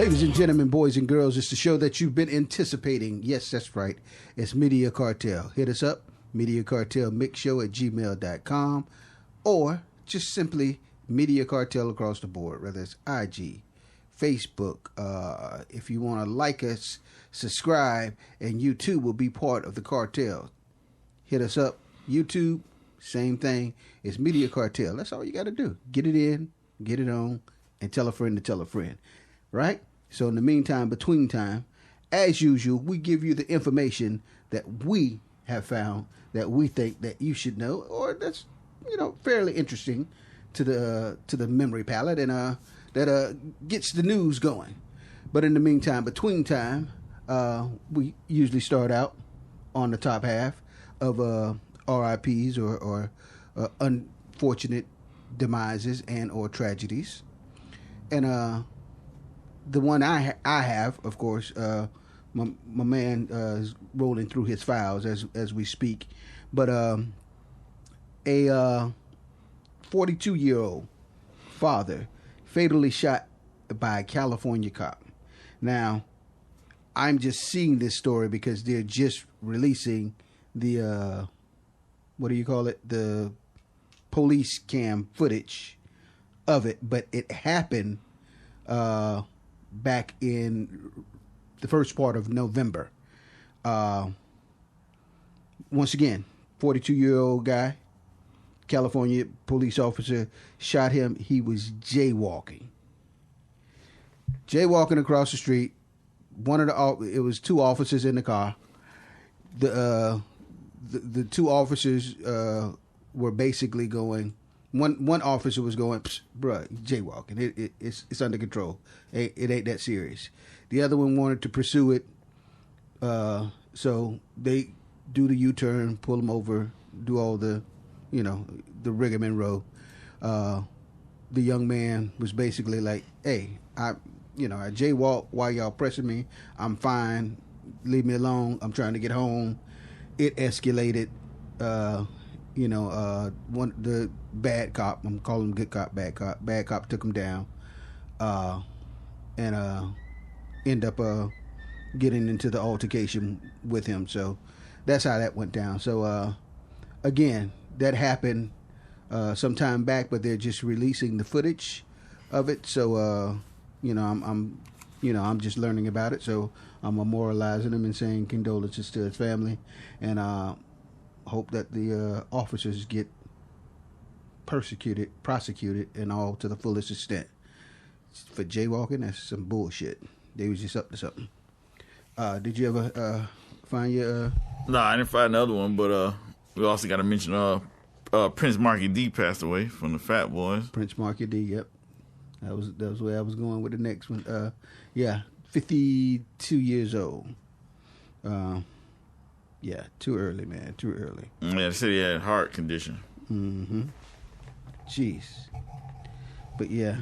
Ladies and gentlemen, boys and girls, it's the show that you've been anticipating. Yes, that's right. It's Media Cartel. Hit us up, mediacartelmixshow at gmail.com, or just simply Media Cartel across the board, whether it's IG, Facebook. If you want to like us, subscribe, and you too will be part of the cartel. Hit us up, YouTube, same thing. It's Media Cartel. That's all you got to do. Get it in, get it on, and tell a friend to tell a friend. Right? So in the meantime, between time, as usual, we give you the information that we have found that we think that you should know, or that's, fairly interesting to the memory palette, and that gets the news going. But in the meantime, between time, we usually start out on the top half of RIPs or unfortunate demises and or tragedies. And the one I have, of course, my man is rolling through his files as we speak. But a 42-year-old father fatally shot by a California cop. Now, I'm just seeing this story because they're just releasing the the police cam footage of it, but it happened back in the first part of November. Once again, 42-year-old guy, California police officer, shot him. He was jaywalking across the street. It was two officers in the car. The two officers were basically going. One officer was going, bruh, jaywalking. It's under control. It ain't that serious. The other one wanted to pursue it. So they do the U-turn, pull him over, do all the rigmarole. The young man was basically like, hey, I jaywalk while y'all pressing me. I'm fine. Leave me alone. I'm trying to get home. It escalated. The bad cop, I'm calling him good cop, bad cop took him down, and end up getting into the altercation with him. So that's how that went down. So again, that happened some time back, but they're just releasing the footage of it. So I'm just learning about it. So I'm memorializing him and saying condolences to his family, and hope that the officers get prosecuted, and all to the fullest extent. For jaywalking, that's some bullshit. They was just up to something. Did you ever find your? No, I didn't find another one, but we also got to mention Prince Marky D passed away from the Fat Boys. Prince Marky D, yep. That was where I was going with the next one. 52 years old. Yeah, too early, man. Too early. Yeah, they said he had a heart condition. Mm-hmm. Jeez. But yeah,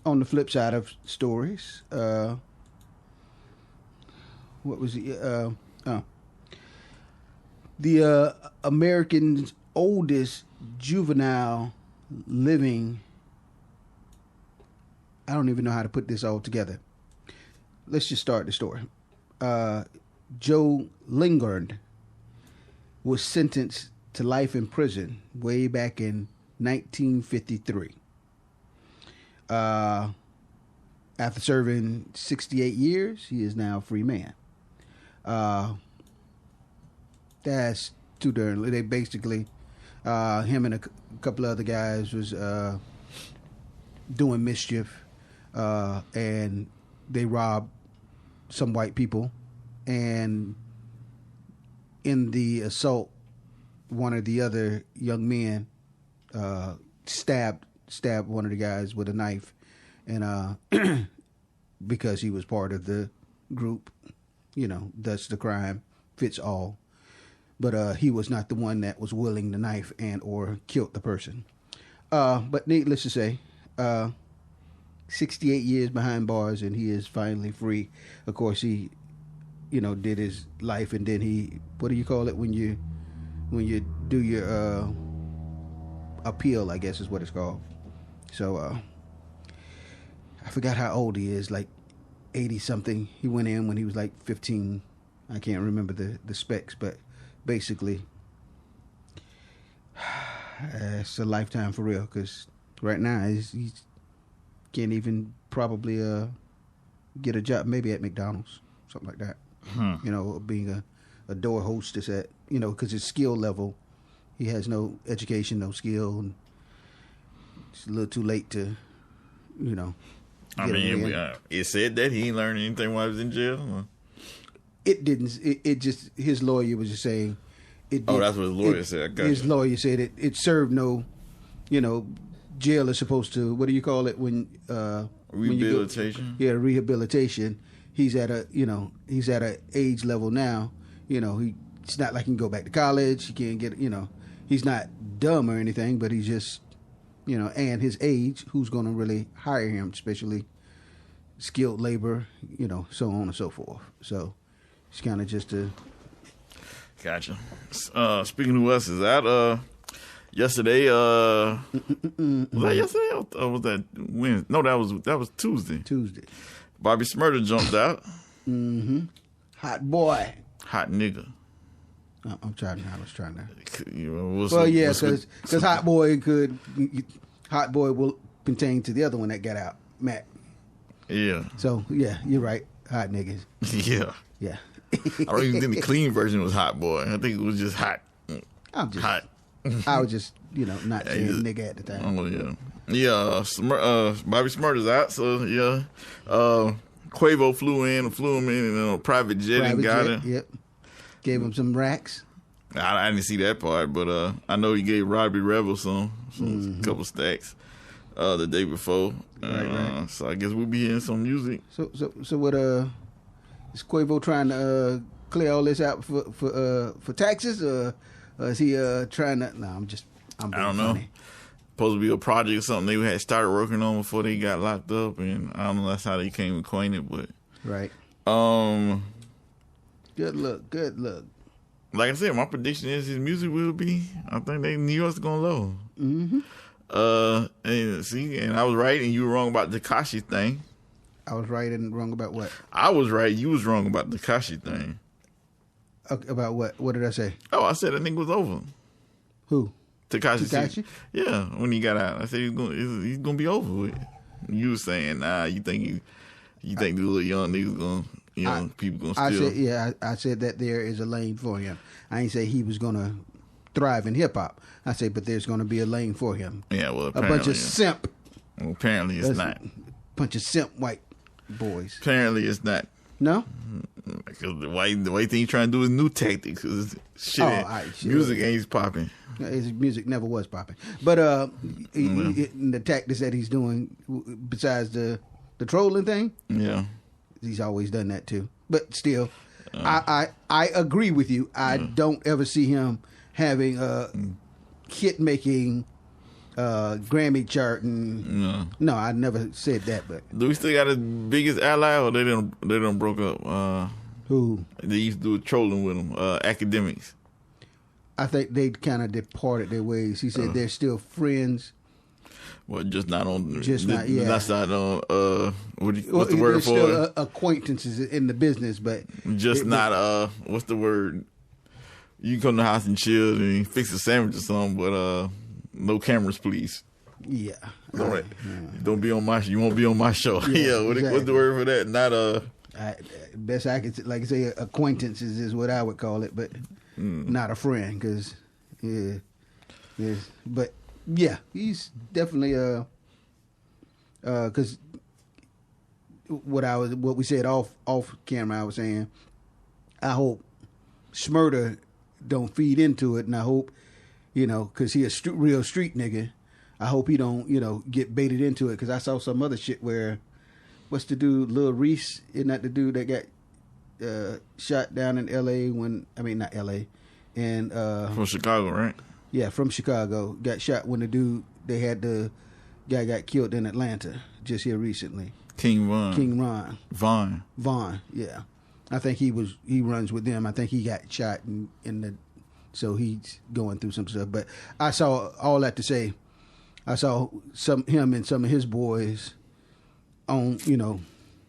on the flip side of stories, what was the American's oldest juvenile living. I don't even know how to put this all together. Let's just start the story. Joe Lingard was sentenced to life in prison way back in 1953. After serving 68 years, he is now a free man. That's too darn. They basically, him and a couple other guys was doing mischief, and they robbed some white people. And in the assault, one of the other young men stabbed one of the guys with a knife, and because he was part of the group, thus the crime fits all. But he was not the one that was wielding the knife and or killed the person. But needless to say, 68 years behind bars, and he is finally free. Of course, he did his life, and then he, what do you call it when you do your appeal, I guess is what it's called. So I forgot how old he is, like 80 something. He went in when he was like 15. I can't remember the specs, but basically, it's a lifetime for real. Because right now he can't even probably get a job, maybe at McDonald's, something like that. You know, being a door hostess at, you know, because his skill level, he has no education, no skill, and it's a little too late to, you know. I mean, it said that he ain't learned anything while he was in jail. Or? It didn't. It just, his lawyer was just saying. That's what his lawyer said. His lawyer said it served no, you know, jail is supposed to, what do you call it when rehabilitation? When you go, rehabilitation. He's at a age level now. You know, it's not like he can go back to college. He can't get, you know, he's not dumb or anything, but he's just, you know, and his age, who's going to really hire him, especially skilled labor, you know, so on and so forth. So it's kind of just a. Gotcha. Speaking of us, is that yesterday? Was that yesterday? Or was that Wednesday? No, that was Tuesday. Tuesday. Bobby Smurder jumped out. Hot boy. Hot nigga. I'm trying. I was trying to. You know, well, yeah, because Hot Boy will pertain to the other one that got out, Matt. Yeah. So yeah, you're right. Hot niggas. Yeah. Yeah. I don't even think the clean version was Hot Boy. I think it was just hot. I'm just hot. I was just, you know, not saying nigga at the time. Oh yeah. Yeah. Bobby Smurder's out. So yeah. Quavo flew him in a private jet and got him. Yep. Gave him some racks. I didn't see that part, but I know he gave Robbie Rebel some couple stacks the day before. Right. So I guess we'll be hearing some music. So what? Is Quavo trying to clear all this out for taxes, or is he trying to? No, I'm I don't know. Funny. Supposed to be a project or something they had started working on before they got locked up, and I don't know. That's how they came acquainted, but right. Good look. Like I said, my prediction is his music will be. I think New York's gonna low. Mm-hmm. And I was right, and you were wrong about the Tekashi thing. I was right and wrong about what? I was right. You was wrong about the Tekashi thing. About what? What did I say? Oh, I said that nigga was over. Who? Tekashi? Yeah, when he got out, I said he's gonna be over with. You was saying, nah, you think the little young niggas gonna, people gonna steal. I said that there is a lane for him. I ain't say he was gonna thrive in hip hop. I say, but there's gonna be a lane for him. Yeah, well, a bunch of simp. Well, apparently it's not. Bunch of simp white boys. Apparently it's not. No? Because the white thing he's trying to do is new tactics. Music ain't popping. His music never was popping. But the tactics that he's doing, besides the trolling thing, yeah, he's always done that too. But still, I agree with you. I don't ever see him having a hit making Grammy chart. No, I never said that. But do we still got his biggest ally, or they done broke up? Who? They used to do trolling with him. Academics. I think they kind of departed their ways. He said they're still friends. Well, just not on. Yeah. That's not on. What's the word for still acquaintances in the business, but just not. What's the word? You can come to the house and chill and fix a sandwich or something, but no cameras, please. Yeah. All right. Don't be on my. You won't be on my show. Yeah. Exactly. What's the word for that? Not best I could say acquaintances is what I would call it, but not a friend, because but yeah, he's definitely because what we said off camera, I was saying I hope Smurder don't feed into it, and I hope, because he a real street nigga, I hope he don't get baited into it, because I saw some other shit where, what's the dude, Lil Reese, isn't that the dude that got shot down in L.A. not L.A. and from Chicago, right? Yeah, from Chicago, got shot when the guy got killed in Atlanta just here recently. King Ron. Vaughn, yeah. I think he runs with them. I think he got shot so he's going through some stuff. But I saw all that to say, I saw him and some of his boys on,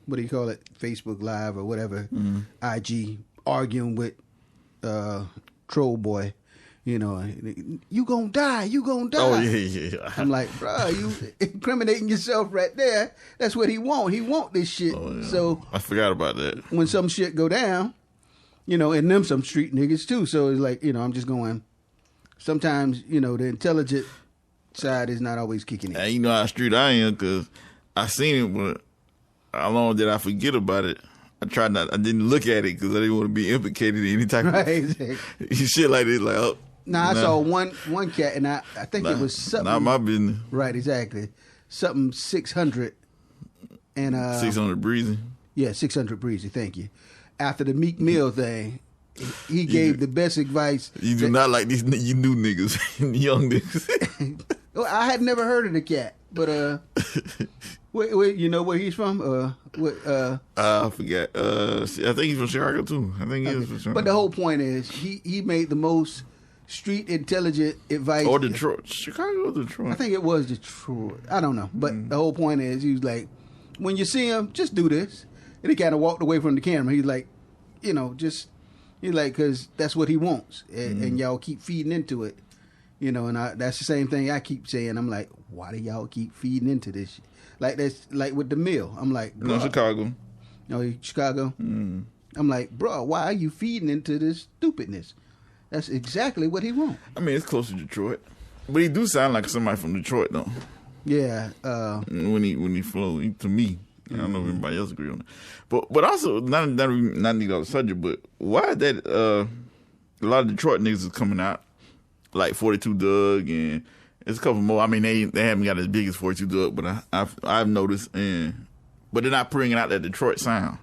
what do you call it, Facebook Live or whatever, IG, arguing with Troll Boy. You gonna die. You gonna die. Oh yeah. I'm like, bro, you incriminating yourself right there. That's what he want. He want this shit. Oh, yeah. So I forgot about that. When some shit go down, and them some street niggas too. So it's like, I'm just going. Sometimes the intelligent side is not always kicking in. And you know how street I am because I seen it, but how long did I forget about it? I didn't look at it because I didn't want to be implicated in any type of shit like this. Like, oh. I saw one cat, and I think it was something. Not my business. Right, exactly. Something 600 and 600 Breezy. Yeah, 600 Breezy. Thank you. After the Meek Mill thing, he gave the best advice. You do not like these you new niggas, young niggas. Well, I had never heard of the cat, but where you know where he's from? I forget. I think he's from Chicago too. I think he is from Chicago. But the whole point is, he made the most street intelligent advice. Or Detroit. Chicago or Detroit? I think it was Detroit. I don't know. But the whole point is, he was like, when you see him, just do this. And he kind of walked away from the camera. He's like, he's like, because that's what he wants. And y'all keep feeding into it. And that's the same thing I keep saying. I'm like, why do y'all keep feeding into this shit? Like that's like with the mill. I'm like, bro. No, Chicago. No, Chicago? I'm like, bro, why are you feeding into this stupidness? That's exactly what he wants. I mean, it's close to Detroit, but he do sound like somebody from Detroit, though. Yeah. When he flow, to me, I don't know if anybody else agree on it. But also, not need on the subject, but why is that? A lot of Detroit niggas is coming out, like 42 Doug, and there's a couple more. I mean, they haven't got as big as 42 Doug, but I've noticed, but they're not bringing out that Detroit sound.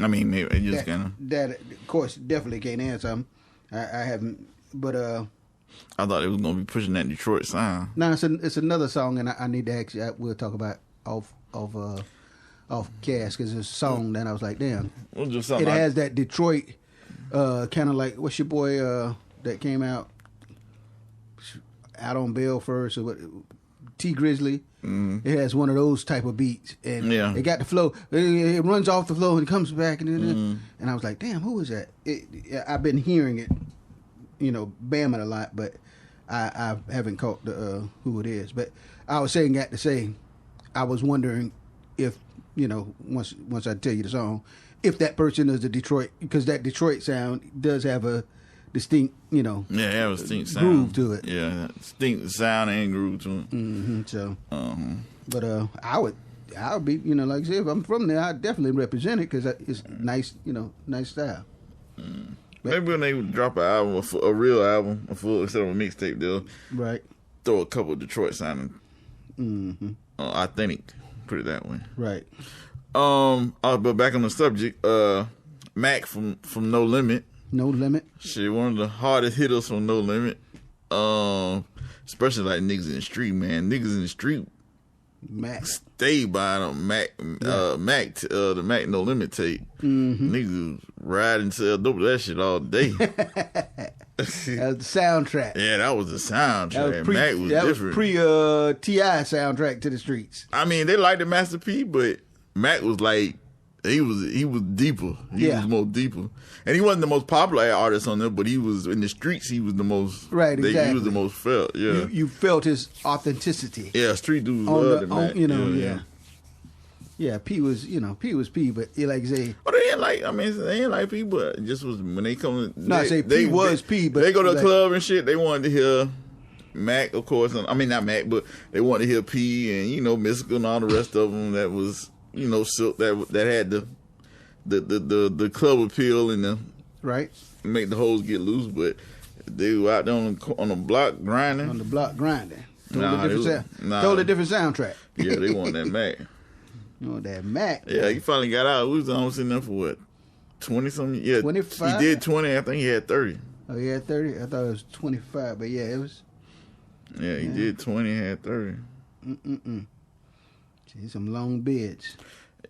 I mean, they just kind of... That, of course, definitely can't answer. I haven't, but... I thought it was going to be pushing that Detroit sound. No, it's another song, and I need to actually... We'll talk about off cast, because it's a song that I was like, damn. Well, just it has that Detroit, kind of like... What's your boy that came out on bail first, or what... T Grizzly. It has one of those type of beats, and it got the flow. It runs off the flow and comes back, and I was like, "Damn, who is that?" I've been hearing it, bamming a lot, but I haven't caught the who it is. But I was saying that to say, I was wondering if once I tell you the song, if that person is the Detroit, because that Detroit sound does have a distinct, it have a distinct sound, groove to it. Yeah, distinct sound and groove to it. So, but I would be, like I said, if I'm from there, I'd definitely represent it because it's nice, nice style. Maybe when they drop an album, a real album, a full instead of a mixtape, they'll throw a couple of Detroit sounding, authentic. Put it that way. Right. But back on the subject, Mac from No Limit. No Limit. Shit, one of the hardest hitters from No Limit. Especially like niggas in the street, man. Niggas in the street, Mac stay by them. The Mac No Limit tape. Niggas ride and sell dope with that shit all day. That was the soundtrack. Yeah, that was the soundtrack. Mac was different. Was T.I. soundtrack to the streets. I mean, they liked the Master P, but Mac was like, he was deeper. He was more deeper. And he wasn't the most popular artist on there, but he was in the streets. He was the most exactly. He was the most felt. Yeah, you felt his authenticity. Yeah, street dudes loved him. Yeah, P was P, but like say, but they ain't like P, but it just was when they come. P was P, but they go to the club and shit. They wanted to hear Mac, of course. I mean, not Mac, but they wanted to hear P and Mystical and all the rest of them. That was Silk that had the club appeal and the make the hoes get loose, but they were out there on the block grinding. On the block grinding. Totally different soundtrack. Yeah, they want that Mac. You want that Mac? Yeah, he finally got out. We was almost sitting there for what, 20 something? Yeah, 25. He did 20. I think he had 30. Oh, he had 30. I thought it was 25, but yeah, it was. Yeah, he did 20. Had 30. See, some long bids.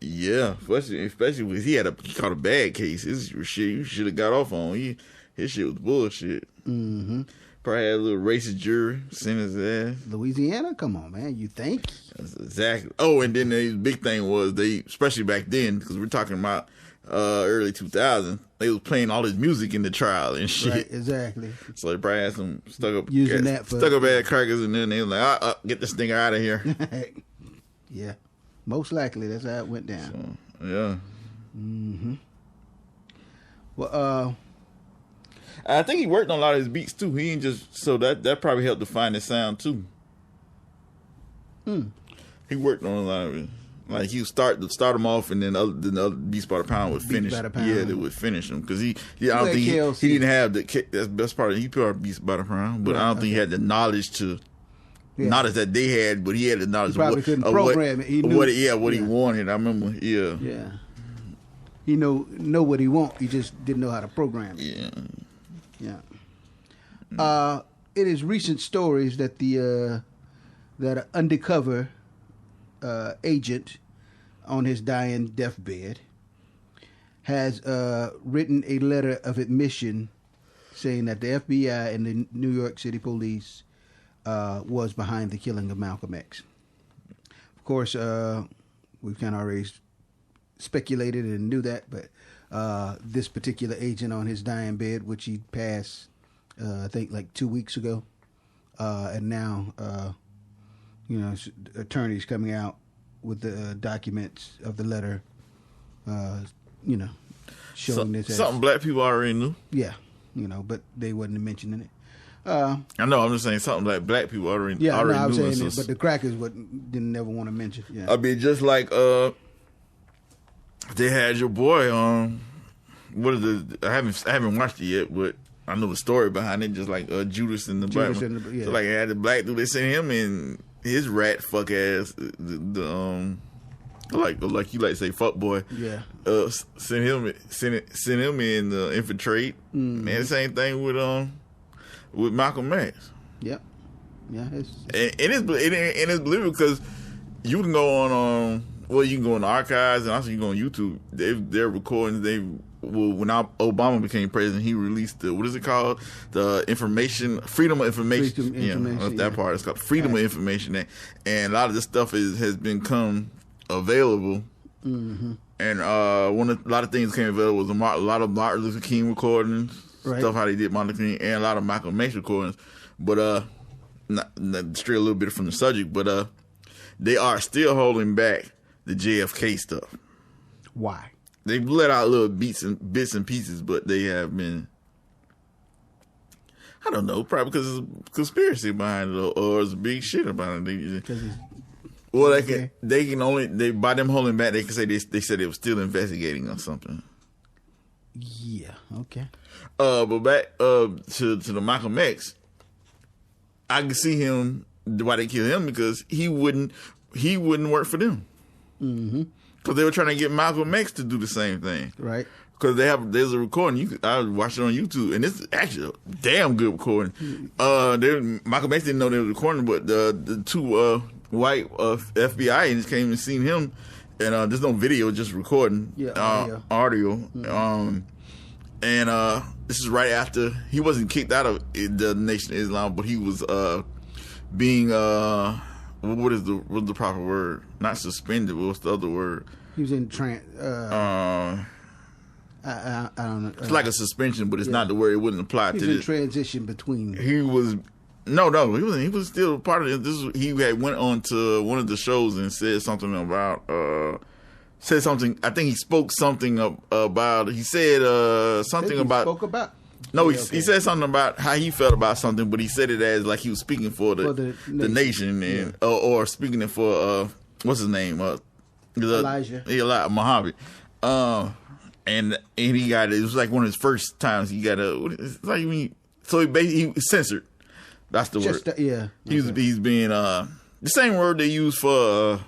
Yeah, especially when he caught a bad case. This shit you should have got off on. His shit was bullshit. Probably had a little racist jury sent his ass. Louisiana, come on, man. You think? That's exactly. Oh, and then the big thing was they, especially back then, because we're talking about early 2000s, they was playing all his music in the trial and shit. Right, exactly. So they probably had some stuck up bad crackers, and then they was like, get this thing out of here. Yeah, most likely that's how it went down. So, yeah. Mm-hmm. Well, I think he worked on a lot of his beats too. He ain't just so that probably helped define his sound too. He worked on a lot of it. Like he would start them off, and then the other beats by the pound would finish. Yeah, they would finish them because I don't think he didn't have the that's part of he put our beats by the pound, but I don't think he had the knowledge to. Yeah. Knowledge that they had, but he had the knowledge of what he knew. What he wanted. I remember. Yeah. He know what he want. He just didn't know how to program it. Yeah. It is recent stories that that an undercover agent on his dying deathbed has written a letter of admission saying that the FBI and the New York City police was behind the killing of Malcolm X. Of course, we've kind of already speculated and knew that, but this particular agent on his dying bed, which he passed, I think like 2 weeks ago, and now, attorneys coming out with the documents of the letter, showing this. Something black people already knew. Yeah, but they wasn't mentioning it. I know. I'm just saying something like black people already knew. I was saying it, but the crackers didn't never want to mention. Yeah, I mean, just like they had your boy. What is it? I haven't watched it yet, but I know the story behind it. Just like Judas and the black. So like, they had the black dude. They sent him in his rat fuck ass. Like you like to say fuck boy. Yeah. Sent him in infiltrate. Mm-hmm. Man, the same thing with Malcolm X. Yep. Yeah. It's believable because you can go on you can go on the archives and also you can go on YouTube. They're recording. When Obama became president, he released what is it called? The Freedom of Information. That part is called Freedom of Information. And a lot of this stuff has become available. Mm-hmm. And a lot of things became available was a lot of Martin Luther King recordings. Right. Stuff how they did Martin Luther King, and a lot of Malcolm X recordings, but not stray a little bit from the subject, but they are still holding back the JFK stuff. Why? They've let out little bits and pieces, but they have been, I don't know, probably because there's a conspiracy behind it, or there's a big shit about it. They can only by them holding back, they can say they said they were still investigating or something. Yeah. Okay. But back to the Malcolm X, I can see him why they killed him because he wouldn't work for them. Mm-hmm. Because they were trying to get Malcolm X to do the same thing. Right. Because there's a recording. I watched it on YouTube, and it's actually a damn good recording. Malcolm X didn't know they were recording, but the two white FBI agents came and seen him, and there's no video, just recording. Yeah, audio. Mm-hmm. And this is right after he wasn't kicked out of the Nation of Islam, but he was being what's the proper word? Not suspended. What's the other word? He was in I don't know. It's like a suspension, but it's not the word. It wouldn't apply to this. He was in transition between. He was no. He wasn't. He was still part of it. He had went on to one of the shows and said something about. I think he spoke something about. He said something about. Spoke about. No, he said something about how he felt about something, but he said it as like he was speaking for the nation and or speaking it for what's his name? Elijah Muhammad. And he got it was like one of his first times he got so he was censored. That's the word. He's being the same word they use for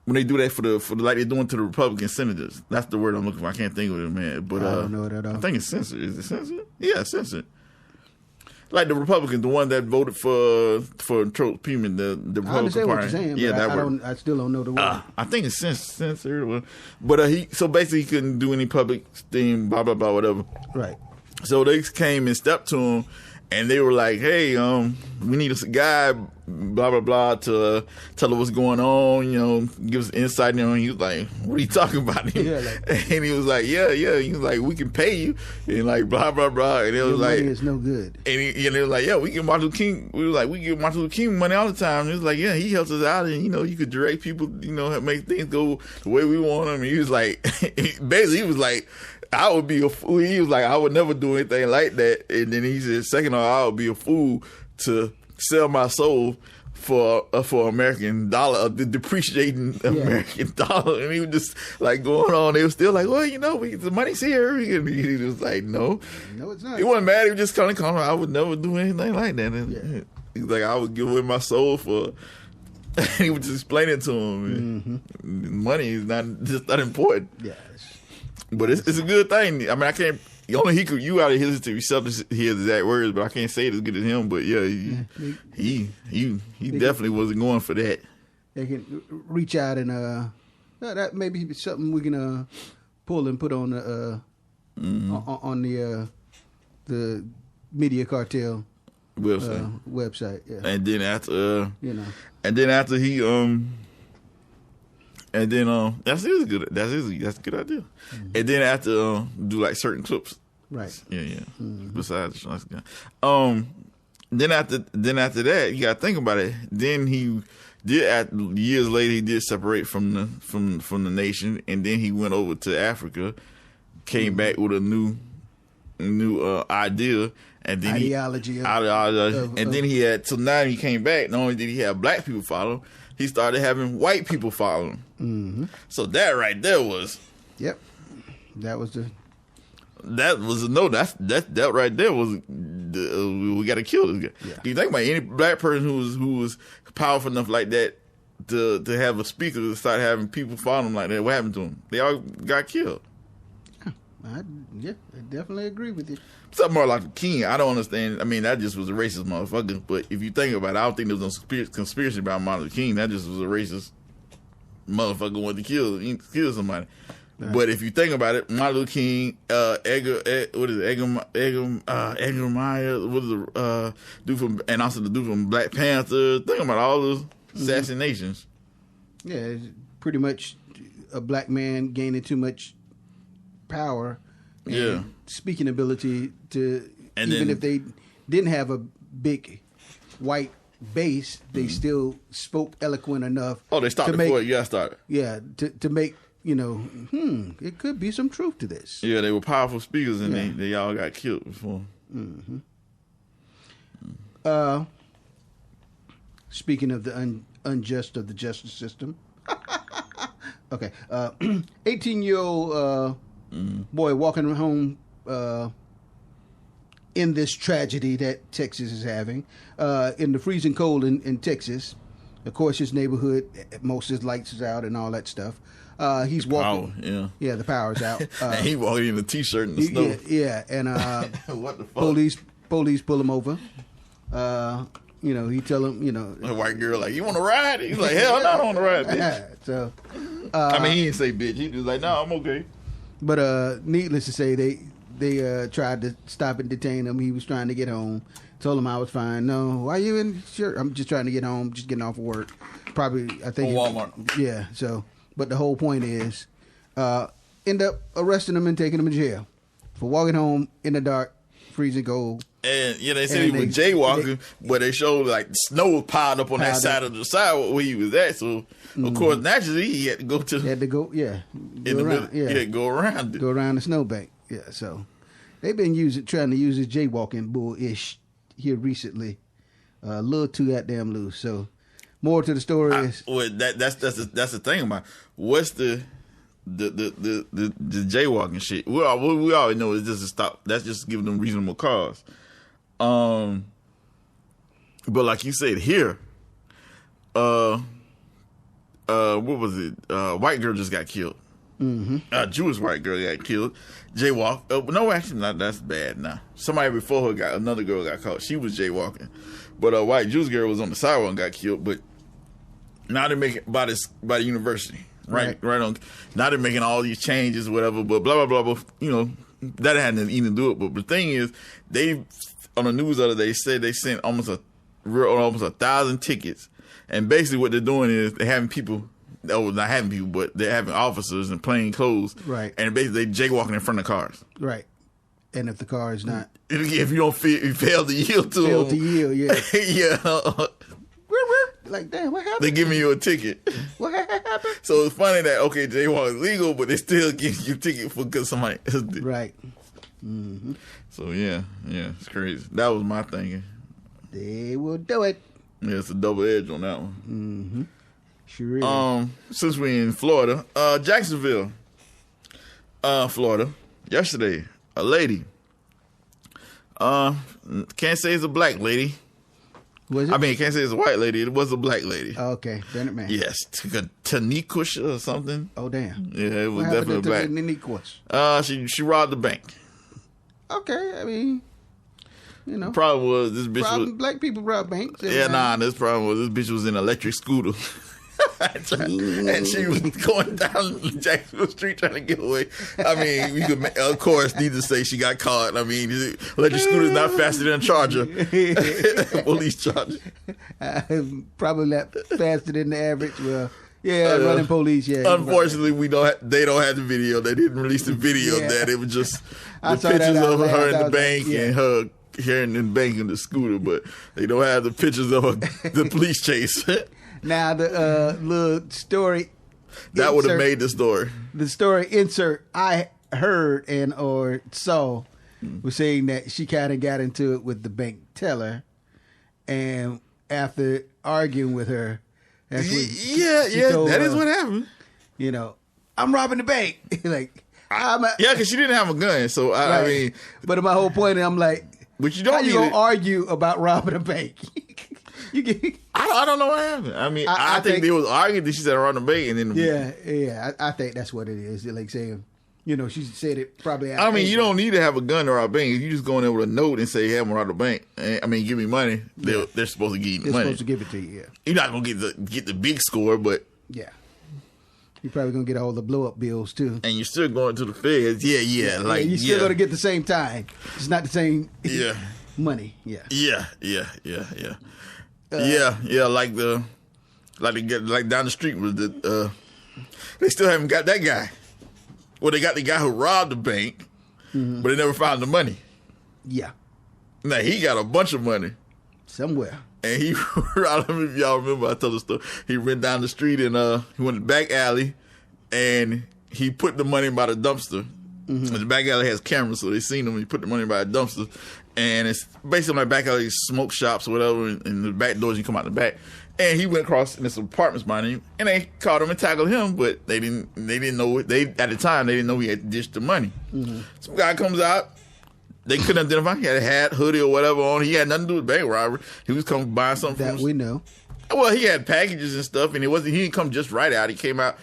when they do that for the like they're doing to the Republican senators. That's the word I'm looking for. I can't think of it, man. But I don't know it at all. I think it's censored. Is it censored? Yeah, censored. Like the Republicans, the one that voted for Trump, the Republican I understand Party. What you're saying, yeah, but I still don't know the word. I think it's censored. But he basically he couldn't do any public thing, blah blah blah, whatever. Right. So they came and stepped to him And they were like, hey, we need a guy, blah, blah, blah, to tell her what's going on, give us insight. And he was like, what are you talking about? And he was like, yeah. He was like, we can pay you. And like, blah, blah, blah. And it was like, money is no good. And they was like, yeah, we give Martin Luther King. We were like, we give Martin Luther King money all the time. And he was like, yeah, he helps us out. And, you could direct people, make things go the way we want them. And he was like, basically, he was like, I would be a fool. He was like, I would never do anything like that. And then he said, second of all, I would be a fool to sell my soul for American dollar, the depreciating American dollar. And he was just like going on. They were still like, well, the money's here. And he was like, no, it's not. He wasn't mad. He was just kind of calm. I would never do anything like that. And he's like, I would give away my soul for. He was just explaining to him, money is not important. Yeah. But it's a good thing. I mean, I can't. Only you out of his history yourself to hear the exact words, but I can't say it as good as him. But yeah, he definitely wasn't going for that. They can reach out and that may be something we can pull and put on the Media Cartel website. Yeah. And then after he And then that's a good idea. And then after do like certain clips. Right. Yeah. Besides then after that, you gotta think about it. Then he did years later he did separate from the nation, and then he went over to Africa, came back with a new idea, and then ideology. And then he had, so now he came back, not only did he have black people follow, he started having white people follow him. Mm-hmm. So that right there was. Yep. That was that right there was we got to kill this guy. Yeah. You think about any black person who was powerful enough like that to have a speaker to start having people follow him like that, what happened to them? They all got killed. I definitely agree with you. Something more like the King, I don't understand. I mean, that just was a racist motherfucker. But if you think about it, I don't think there was no conspiracy about Martin Luther King. That just was a racist motherfucker wanted to kill somebody. Right. But if you think about it, Martin Luther King, Edgar Meyer, and also the dude from Black Panther. Think about all those assassinations. Yeah, it's pretty much a black man gaining too much power. And speaking ability to, and even if they didn't have a big white base, they still spoke eloquent enough. Oh, they stopped before you got started. Yeah, to make, it could be some truth to this. Yeah, they were powerful speakers, and they all got killed before. Mm-hmm. Speaking of the unjust of the justice system. Okay. 18-year-old boy walking home in this tragedy that Texas is having, in the freezing cold in Texas. Of course, his neighborhood, most of his lights is out and all that stuff. He's walking. Yeah, the power's out. And he walking in a t-shirt in the snow. Yeah, and what the fuck? Police pull him over. He tell him, a white girl like, you want to ride? He's like, hell no, I don't want to ride, bitch. So, I mean, he didn't say bitch. He was like, no, I'm okay. But needless to say, they tried to stop and detain him. He was trying to get home. Told him I was fine. No, why you in? Sure, I'm just trying to get home. Just getting off of work. Probably, I think. Walmart. Yeah. So, but the whole point is, end up arresting him and taking him to jail for walking home in the dark, freezing cold. And they said he was jaywalking, but they showed like snow was piled up on that side of the sidewalk where he was at. So of course, naturally, he had to go to. He had to go, in the middle. Yeah, go around it. Go around the snowbank. Yeah. So they've been trying to use this jaywalking bull-ish here recently. A little too goddamn loose. So more to the story is. Well, that's the thing about what's the jaywalking shit. We already know is just a stop. That's just giving them reasonable cause. But like you said here, what was it? White girl just got killed. Mm-hmm. Jewish white girl got killed. Jaywalk. No, actually, not. That's bad. Nah, somebody before her another girl got caught. She was jaywalking, but a white Jewish girl was on the sidewalk and got killed. But now they're making by the university, right on. Now they're making all these changes, whatever. But blah blah blah. But, that had nothing to do it. But the thing is, they on the news the other day said they sent almost 1,000 tickets, and basically what they're doing is they're having people. Oh, not having people, but they're having officers in plain clothes, right? And basically they jaywalking in front of cars, right? And if the car is not, if you don't you fail to yield to them, yeah, yeah. Like, damn, what happened? They giving you a ticket. What happened? So it's funny that, okay, jaywalk is legal, but they still give you a ticket because somebody else did. Right. Mm-hmm. So, yeah, it's crazy. That was my thinking. They will do it. Yeah, it's a double edge on that one. Mm-hmm. Sure is. Since we're in Florida, Jacksonville, Florida, yesterday, a lady, can't say it's a black lady. Was it? I mean, can't say it's a white lady. It was a black lady. Oh, okay, then it man. Yes, Tanikush or something. Oh, damn. Yeah, it was what definitely black. Tanikush? She robbed the bank. Okay, I mean, you know, Problem was this bitch black people rob banks. Yeah, this problem was this bitch was in an electric scooter. And she was going down Jacksonville Street trying to get away. I mean, we could, of course, need to say she got caught. I mean, electric scooter is not faster than a charger. Police charger. Probably not faster than the average. Well, yeah, running police. Yeah. Unfortunately, they don't have the video. They didn't release the video of that. It was just the pictures of her in the bank and her here in the bank in the scooter, but they don't have the pictures of the police chase. Now the little story that would have made the story. The story insert I heard and or saw was saying that she kind of got into it with the bank teller, and after arguing with her, that's what she told that her, is what happened. You know, I'm robbing the bank. Like, because she didn't have a gun. So I mean, but my whole point, I'm like, but you don't. How you gonna argue about robbing a bank? I don't know what happened. I mean, I think they was arguing that she said around the bank, and then I think that's what it is. Like saying, you know, she said it probably. I mean, you don't need to have a gun to rob a bank. If you just go in there with a note and say, "Hey, I'm gonna rob the bank," I mean, give me money. They're supposed to give you the money. They're supposed to give it to you. Yeah, you're not gonna get the big score, but yeah, you're probably gonna get all the blow up bills too. And you're still going to the feds. Yeah. Like you're still gonna get the same time. It's not the same. Yeah. Money. Yeah. Like down the street was they still haven't got that guy. Well, they got the guy who robbed the bank, but they never found the money. Yeah. Now he got a bunch of money somewhere, and he I don't know if y'all remember. I told the story. He went down the street and he went to the back alley, and he put the money by the dumpster. And the back alley has cameras, so they seen him. He put the money by the dumpster. And it's basically like back alley smoke shops or whatever, and the back doors you come out the back. And he went across in this apartments behind him, and they caught him and tackled him, but they didn't know at the time they didn't know he had dished the money. Some guy comes out, they couldn't identify him. He had a hat, hoodie, or whatever on. He had nothing to do with bank robbery. He was coming buying something that we know. Well, he had packages and stuff, and he didn't come just right out. He came out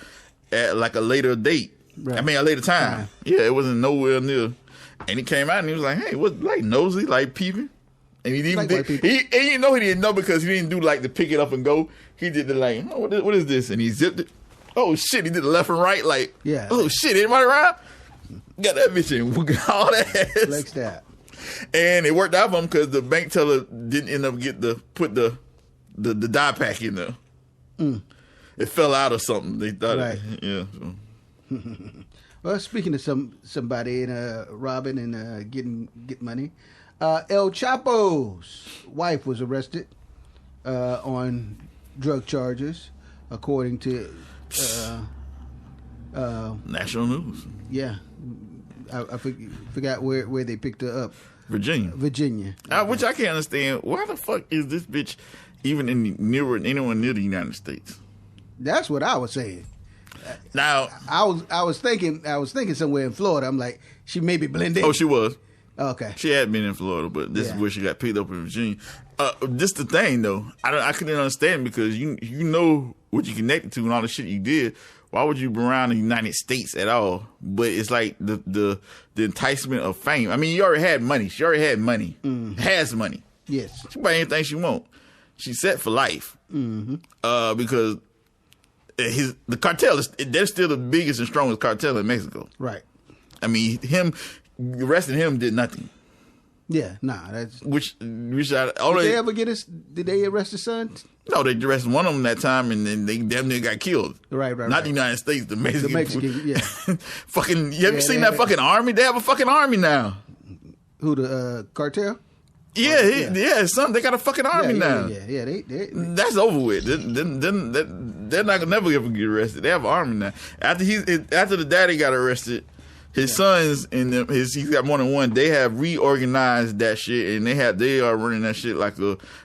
at like a later date. Right. I mean, a later time. Yeah, it wasn't nowhere near. And he came out and he was like, "Hey, what's like nosy, like peeping?" And he didn't. He didn't know because he didn't do like the pick it up and go. He did the like, "Oh, what is this?" And he zipped it. Oh shit! He did the left and right like, yeah. Oh shit! Anybody around? Got that bitch in all that. Like that. And it worked out for him because the bank teller didn't end up put the dye pack in there. It fell out or something. They thought, So. Well, speaking of somebody and robbing and getting money, El Chapo's wife was arrested on drug charges, according to national news. Yeah, I forgot where they picked her up. Virginia. Which I can't understand. Why the fuck is this bitch even anywhere near the United States? That's what I was saying. Now I was thinking somewhere in Florida. I'm like, she maybe blended. Oh, she was. Okay. She had been in Florida, but this is where she got picked up in Virginia. This the thing though. I couldn't understand because you know what you connected to and all the shit you did. Why would you be around the United States at all? But it's like the enticement of fame. I mean, you already had money. She already had money. Has money. Yes. She can buy anything she want. She's set for life. Because the cartel they're still the biggest and strongest cartel in Mexico. Right. I mean, arresting him did nothing. Yeah, nah. That's Which I did they ever get his? Did they arrest his son? No, they arrested one of them that time, and then they damn near got killed. Right. Not the United States, the Mexican. Yeah. Fucking, you ever seen that fucking army? They have a fucking army now. Who, the Cartel? Yeah, son, they got a fucking army now. Yeah. They That's over with. They're not gonna never ever get arrested. They have an army now. After the daddy got arrested, his sons and he's got more than one. They have reorganized that shit, and they are running that shit like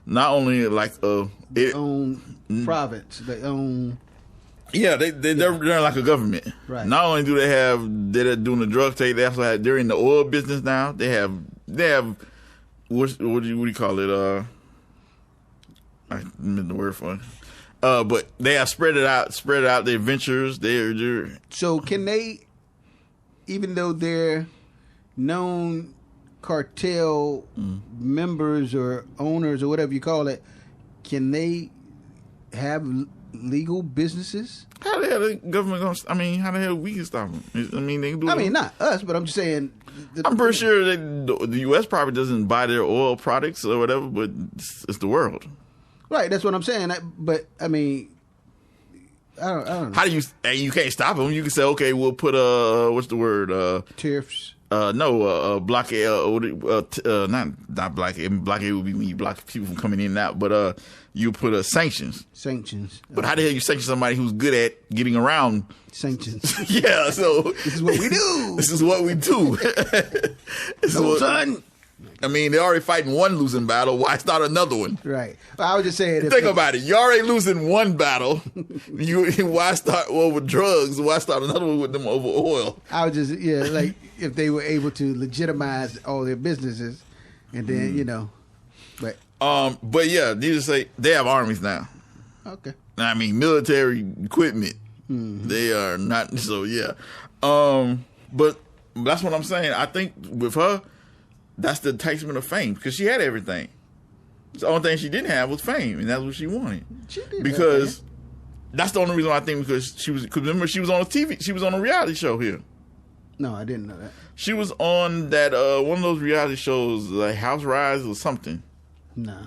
not only like their own province, their own. Yeah, they're like a government. Right. Not only do they're doing the drug take, they're in the oil business now. They have what do you call it? I missed the word for it. But they have spread out their ventures. They're So can they, even though they're known cartel members or owners or whatever you call it, can they have legal businesses? How the hell the government gonna? I mean, how the hell we can stop them? I mean, they can do. I mean, not us, but I'm just saying. I'm pretty sure the U.S. probably doesn't buy their oil products or whatever, but it's the world. Right, that's what I'm saying. But I mean, I don't know. How do you can't stop them? You can say, okay, we'll put what's the word? Tariffs. Blockade. Not blockade. Blockade would be when you block people from coming in and out. But you put sanctions. Sanctions. But how the hell you sanction somebody who's good at getting around sanctions? Yeah. So this is what we do. This is what we do. Son. I mean, they're already fighting one losing battle. Why start another one? Right. Well, I was just saying. Think about it. You're already losing one battle. Why start over drugs? Why start another one with them over oil? I was just, like if they were able to legitimize all their businesses, and then but yeah, needless to say, they have armies now. Okay. I mean, military equipment. Mm-hmm. They are not. So yeah. But that's what I'm saying. I think with her, that's the enticement of fame, because she had everything. The only thing she didn't have was fame, and that's what she wanted. She did. Because that's the only reason why I think, because remember she was on a TV, she was on a reality show here. No, I didn't know that. She was on that one of those reality shows, like House Rise or something. No,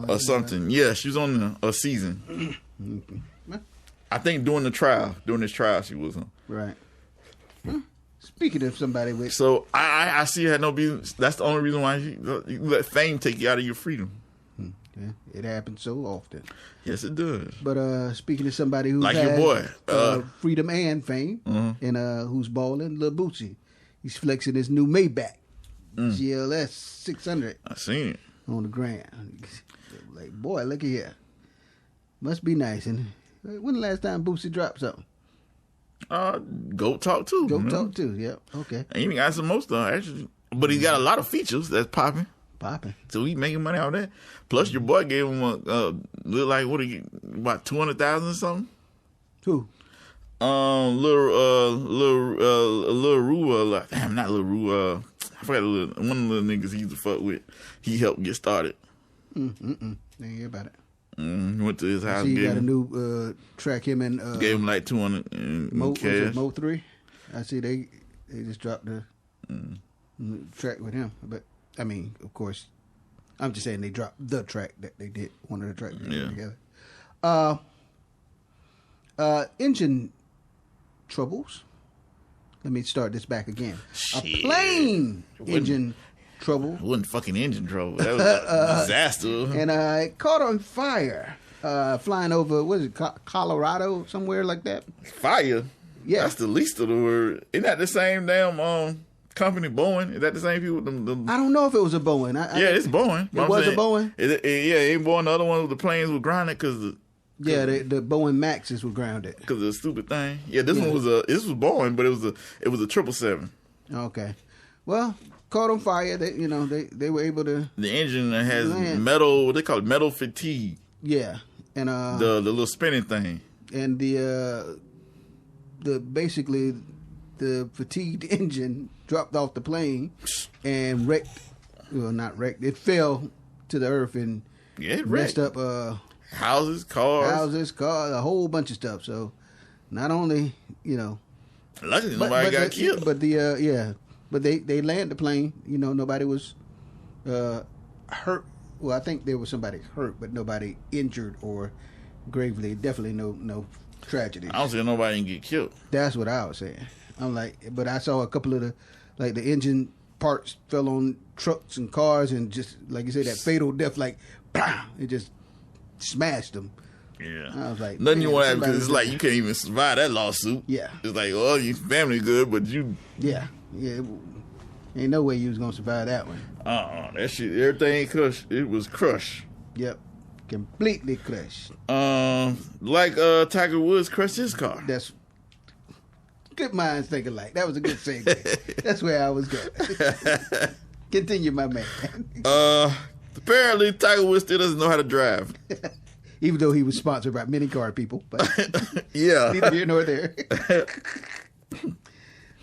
or something. Yeah, she was on a season. I think during this trial she was on. Right. Speaking of somebody with... So, I see her no business. That's the only reason why you let fame take you out of your freedom. Yeah, it happens so often. Yes, it does. But speaking of somebody who's like your boy, freedom and fame, and who's balling, Lil Bootsy. He's flexing his new Maybach GLS 600. I seen it on the ground. Like, boy, look at here. Must be nice. And when the last time Bootsy dropped something? Goat Talk 2. Goat Talk 2, yep. Okay. And he got some more stuff, actually. But he got a lot of features that's popping. So he making money out of that. Plus, your boy gave him look like, about 200,000 or something? Who? Lil Rue, damn, not Lil Rue, I forgot one of the little niggas he used to fuck with. He helped get started. Didn't hear about it. Went to his house. So you got a new track, him and gave him like 200 in cash. Mo 3. I see they just dropped the track with him. But I mean, of course, I'm just saying they dropped the track that they did. One of the tracks together. Engine troubles. Let me start this back again. Shit. A plane engine trouble. It wasn't fucking engine trouble. That was a disaster. And it caught on fire flying over, what is it, Colorado, somewhere like that? Fire? Yeah. That's the least of the word. Isn't that the same damn company, Boeing? Is that the same people? I don't know if it was a Boeing. Yeah, it's Boeing. It was a Boeing? Yeah, it ain't Boeing. The other one, the planes were grounded because the Boeing Maxes were grounded because of the stupid thing. Yeah, this one was Boeing, but it was a 777. Okay, well, caught on fire. They were able to. The engine has metal. What they call it, metal fatigue. Yeah, and the little spinning thing. And the basically the fatigued engine dropped off the plane and wrecked. Well, not wrecked. It fell to the earth and it messed up. Houses, cars, a whole bunch of stuff. So, not only luckily nobody got killed. But But they landed the plane. You know, nobody was hurt. Well, I think there was somebody hurt, but nobody injured or gravely. Definitely no tragedy. I don't see nobody get killed. That's what I was saying. I'm like, but I saw a couple of the engine parts fell on trucks and cars, and just like you say, that fatal death, like, bam, it just smashed them. Yeah. I was like, nothing you want to have, because it's like you can't even survive that lawsuit. Yeah. It's like, well, your family good, but you. Yeah. Ain't no way you was gonna survive that one. That shit, everything crushed. It was crushed. Yep. Completely crushed. Like Tiger Woods crushed his car. That's good minds think alike. That was a good segue. That's where I was going. Continue, my man. Apparently Tiger Woods still doesn't know how to drive. Even though he was sponsored by many car people, but yeah, neither here nor there.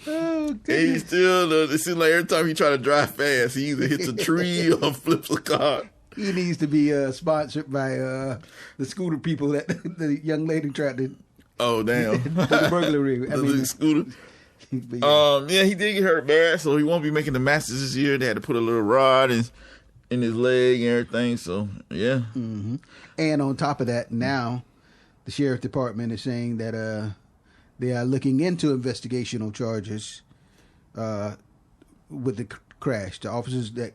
Oh, he still. It seems like every time he try to drive fast, he either hits a tree or flips a car. He needs to be sponsored by the scooter people that the young lady tried to. Oh damn! The burglary. The scooter. Yeah, he did get hurt bad, so he won't be making the Masters this year. They had to put a little rod in his leg and everything. So yeah. Mm-hmm. And on top of that, now the sheriff department is saying that they are looking into investigational charges with the crash. The officers that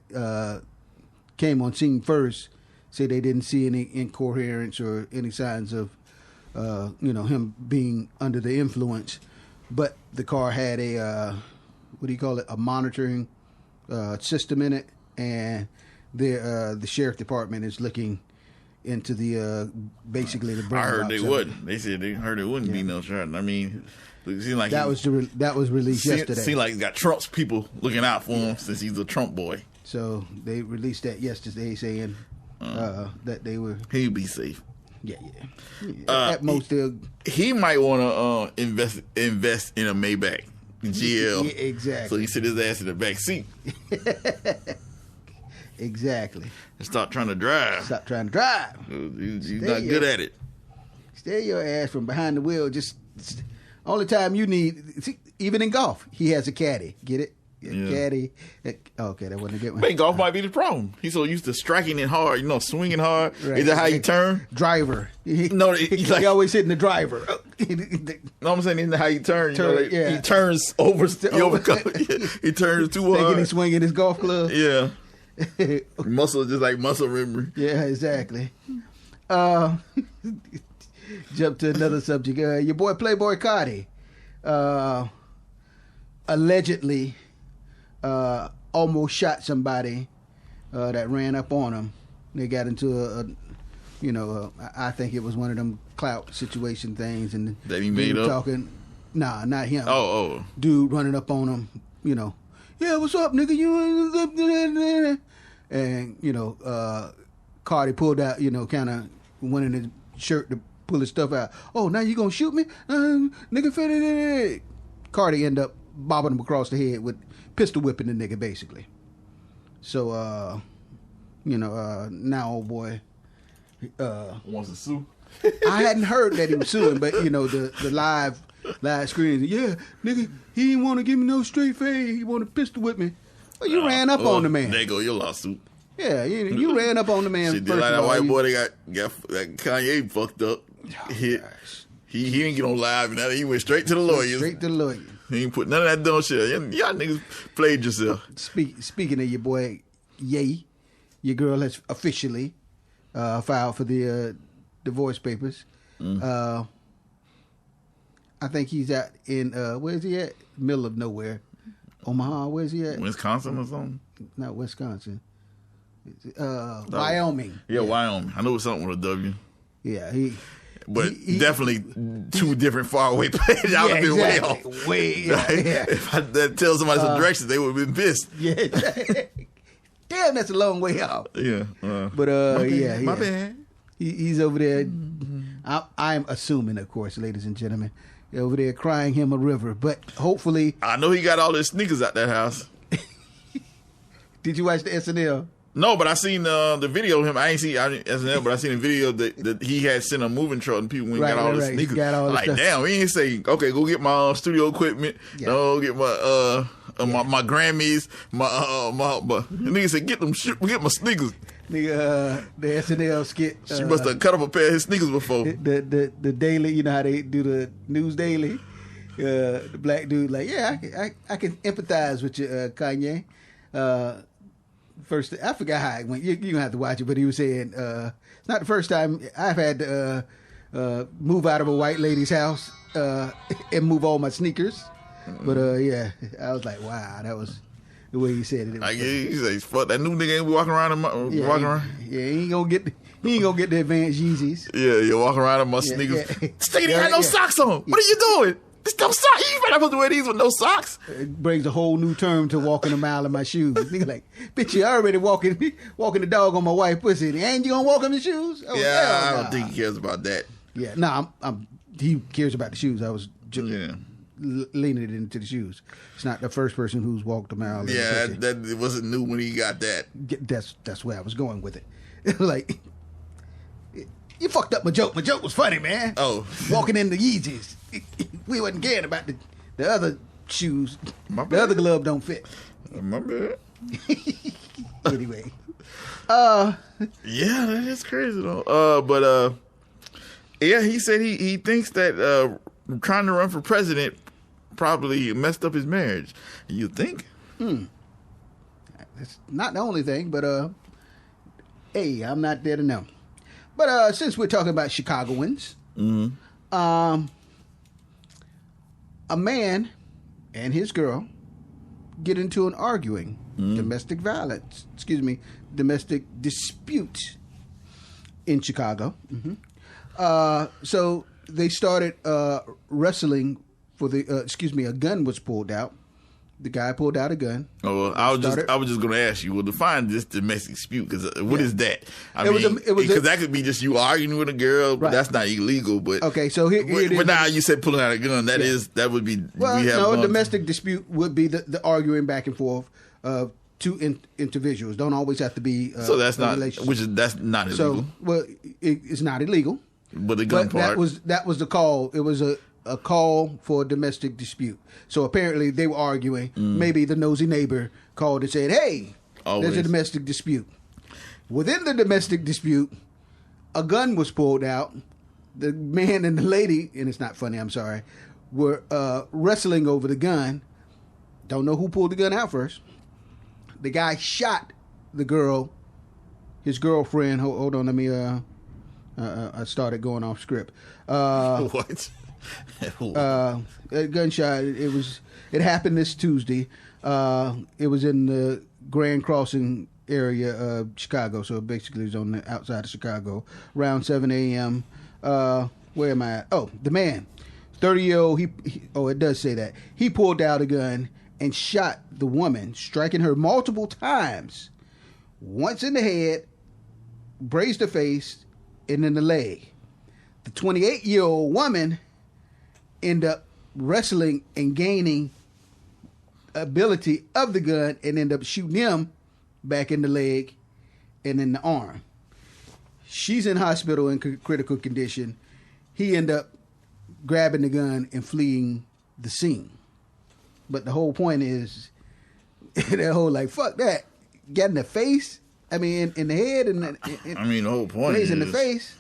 came on scene first say they didn't see any incoherence or any signs of him being under the influence, but the car had a a monitoring system in it, and the sheriff department is looking into the basically the. I heard they wouldn't. They said they heard it wouldn't be no charge. I mean, it seemed like that was released yesterday. Seemed like he got Trump's people looking out for him since he's a Trump boy. So they released that yesterday, saying that they were. He'd be safe. Yeah. At most, he might want to invest in a Maybach GL. Yeah, exactly. So he sit his ass in the back seat. Exactly. And stop trying to drive. He's not good at it. Stay your ass from behind the wheel. Just only time you need, even in golf, he has a caddy. Get it? Caddy. Okay, that wasn't a good one. But golf might be the problem. He's so used to striking it hard, swinging hard. Right. Is that how you turn? Driver. No, he always hitting the driver. No, I'm saying isn't that how you turn? Yeah. He turns over. He turns too hard. Thinking he's swinging his golf club. Yeah. Muscle, just like muscle memory. Yeah, exactly. Jump to another subject. Your boy Playboy Cardi allegedly almost shot somebody that ran up on him. They got into I think it was one of them clout situation things, and that he made up. Talking, nah, not him. Oh, dude running up on him. Yeah, what's up, nigga? You and Cardi pulled out, kind of went in his shirt to pull his stuff out. Oh, now you gonna shoot me, nigga? Cardi ended up bobbing him across the head with pistol whipping the nigga, basically. So, now old boy wants to sue. I hadn't heard that he was suing, but the live screen. Yeah, nigga, he didn't want to give me no straight face. He wanted to pistol whip me. Well, you ran up on the man. There go your lawsuit. Yeah, you ran up on the man. Shit, like that white boy that got Kanye fucked up. He didn't get on live and that. He went straight to the lawyers. Straight to the lawyer. He ain't put none of that dumb shit. Y'all niggas played yourself. Speaking of your boy, Ye, your girl has officially filed for the divorce papers. I think he's out in where's he at? Middle of nowhere. Omaha, where's he at? Wisconsin or something? Not Wisconsin. Wyoming. Yeah, Wyoming. I know it's something with a W. Yeah, but definitely two different far away places. I would have been way off. If I tell somebody some directions, they would have been pissed. Yeah. Damn, that's a long way off. Yeah. But my bad. He's over there. Mm-hmm. I'm assuming, of course, ladies and gentlemen, over there crying him a river. But hopefully, I know he got all his sneakers out that house. Did you watch the SNL? No, but I seen the video of him. I ain't seen SNL, but I seen a video that he had sent a moving truck and people went and got all his sneakers. Got all like, stuff. damn, he ain't say, okay, go get my studio equipment. Yeah. No, get my my Grammys, my nigga said get my sneakers. Nigga, the SNL skit. She must have cut up a pair of his sneakers before. The daily, you know how they do the news daily. The black dude like, yeah, I can empathize with you, Kanye. First, I forgot how it went. You're gonna have to watch it, but he was saying it's not the first time I've had to move out of a white lady's house and move all my sneakers. But yeah, I was like, wow, that was the way he said it. He says, "Fuck that new nigga ain't walking around walking around." Yeah, he ain't gonna get the advanced Yeezys. Yeah, you walking around in my sneakers. Yeah. This nigga ain't got no socks on. What are you doing? This no socks. You ain't supposed to wear these with no socks. It brings a whole new term to walking a mile in my shoes. Nigga like, bitch, you already walking the dog on my wife's pussy, and you gonna walk in the shoes? Oh, yeah, I don't think he cares about that. Yeah, no, he cares about the shoes. I was just leaning it into the shoes. It's not the first person who's walked a mile. Yeah, that it wasn't new when he got that. That's where I was going with it. Like, you fucked up my joke. My joke was funny, man. Oh, walking in the Yeezys. We wasn't caring about the other shoes. The other glove don't fit. My bad. Anyway. Yeah, that is crazy though. But yeah, he said he thinks that trying to run for president probably messed up his marriage. You think? It's not the only thing, but hey, I'm not there to know. But since we're talking about Chicagoans, a man and his girl get into an domestic dispute in Chicago. So they started wrestling for a gun was pulled out. The guy pulled out a gun. Oh, well, I was just going to ask you. Well, define this domestic dispute, because what is that? Because that could be just you arguing with a girl, but that's not illegal. But okay, so here it is. But now you said pulling out a gun. That would be. Well, no, a domestic dispute would be the arguing back and forth of two individuals. Don't always have to be. So that's not that's not illegal. So well, it's not illegal. But the gun part. That was the call. It was a call for a domestic dispute. So apparently they were arguing. Maybe the nosy neighbor called and said, hey, there's a domestic dispute. Within the domestic dispute, a gun was pulled out. The man and the lady, and it's not funny, I'm sorry, were wrestling over the gun. Don't know who pulled the gun out first. The guy shot the girl, his girlfriend. Hold on, let me, I started going off script. What? A gunshot. It happened this Tuesday. It was in the Grand Crossing area of Chicago, so basically it's on the outside of Chicago, around 7 a.m. Where am I at? Oh, the man, 30-year-old. It does say that he pulled out a gun and shot the woman, striking her multiple times, once in the head, grazed her face, and in the leg. The 28-year-old woman end up wrestling and gaining ability of the gun and end up shooting him back in the leg and in the arm. She's in hospital in critical condition. He end up grabbing the gun and fleeing the scene. But the whole point is that whole like, fuck that. Get in the face. I mean, in the head and the whole point is in the face.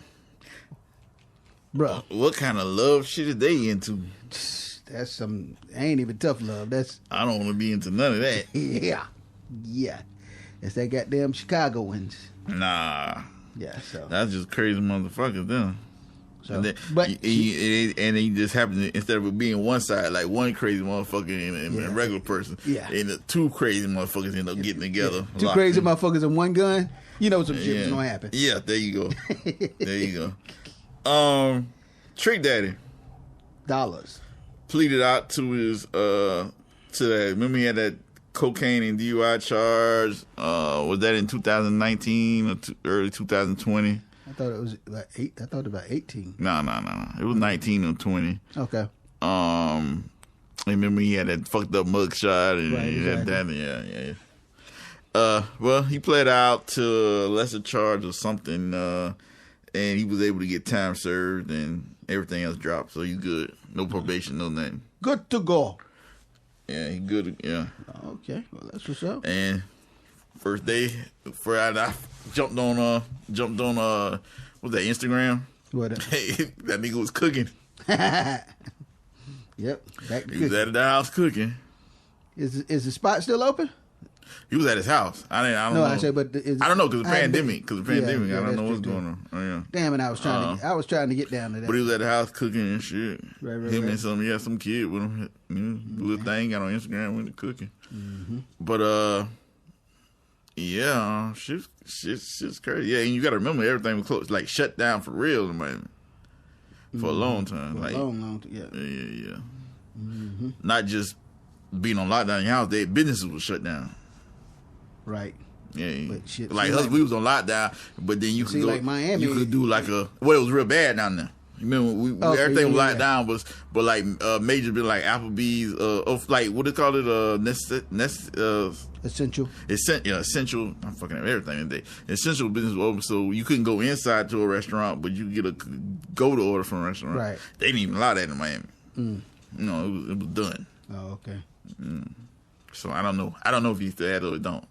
Bro, what kind of love shit are they into? That's ain't even tough love. I don't want to be into none of that. Yeah. It's that goddamn Chicagoans. Nah. Yeah, so that's just crazy motherfuckers then. So, and he just happened to, instead of it being one side, like one crazy motherfucker and a regular person, and the two crazy motherfuckers end up getting together. Two crazy motherfuckers and one gun. You know some shit is gonna happen. Yeah, there you go. There you go. Trick Daddy dollars pleaded out to his to that. Remember he had that cocaine and DUI charge. Was that in 2019 or early 2020? I thought it was about 8. I thought about 18. No. It was 19 or 20. Okay. Remember he had that fucked up mugshot and right, he had that. Yeah. Well, he pled out to a lesser charge or something, and he was able to get time served and everything else dropped. So he's good. No probation, no nothing. Good to go. Yeah, he good. Yeah. Okay, well that's what's up. And first day, Friday, I jumped on what's that, Instagram? What? Hey, that nigga was cooking. Yep. He was at the house cooking. Is the spot still open? He was at his house. I don't know. I say, but I don't know because the pandemic. Yeah, I don't know what's true, going on. Oh, yeah. Damn it! I was trying to get down to that. But he was at the house cooking and shit. Right, Him and some kid with him. Little thing got on Instagram with the cooking. Mm-hmm. But yeah, shit's crazy. Yeah, and you got to remember everything was closed, like shut down for real, man. For a long time, for like a long time, yeah. Mm-hmm. Not just being on lockdown in your house, their businesses was shut down. Right. Yeah, but shit, like us, we was on lockdown, but then you could go, like Miami, you could do like it was real bad down there. You remember everything was locked down, but like major been like Applebee's, like what they call it, essential. Essential. I'm fucking up everything today. Essential business was open, so you couldn't go inside to a restaurant, but you could go to order from a restaurant. Right. They didn't even allow that in Miami. No, it was done. Oh, okay. So I don't know. I don't know if you still had it or don't.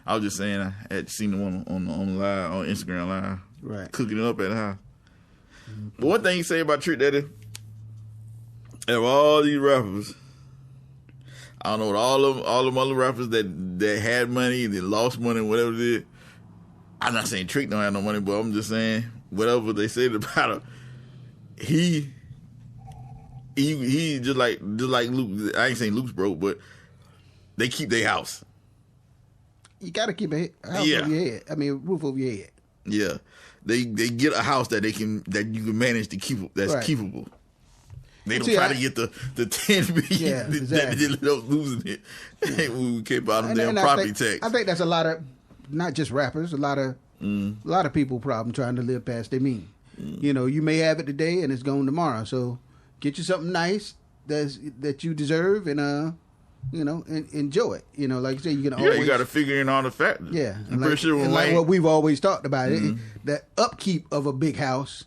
I was just saying I had seen the one on live on Instagram live, right, cooking it up at the house. But one thing you say about Trick Daddy, out of all these rappers, I don't know what all them other rappers that had money and then lost money and whatever they did. I'm not saying Trick don't have no money, but I'm just saying whatever they said about him, he just like Luke. I ain't saying Luke's broke, but they keep their house. You gotta keep a house over your head. I mean, a roof over your head. Yeah, they get a house that you can manage to keep. That's keepable. They don't try to get the 10 million. Yeah, exactly. That ended up losing it. Yeah. We kept out them damn property tax. I think that's a lot of, not just rappers, a lot of people problem trying to live past their means. You know, you may have it today and it's gone tomorrow. So get you something nice that you deserve and enjoy it. You know, like you say, you can always... you got to figure in all the factors. Yeah. I'm pretty sure like what we've always talked about, the upkeep of a big house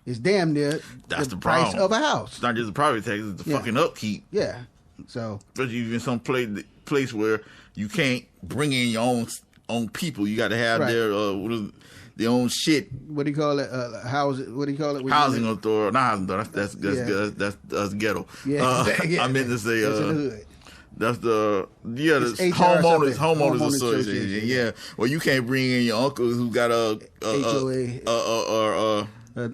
is damn near the price of a house. It's not just the property tax, it's the fucking upkeep. Yeah. So... Especially in some place where you can't bring in your own people. You got to have their own shit. What do you call it? What do you call it? Housing authority. Not housing authority. That's ghetto. Yeah, I meant to say... That's the homeowners association. Yeah, well, you can't bring in your uncle who got a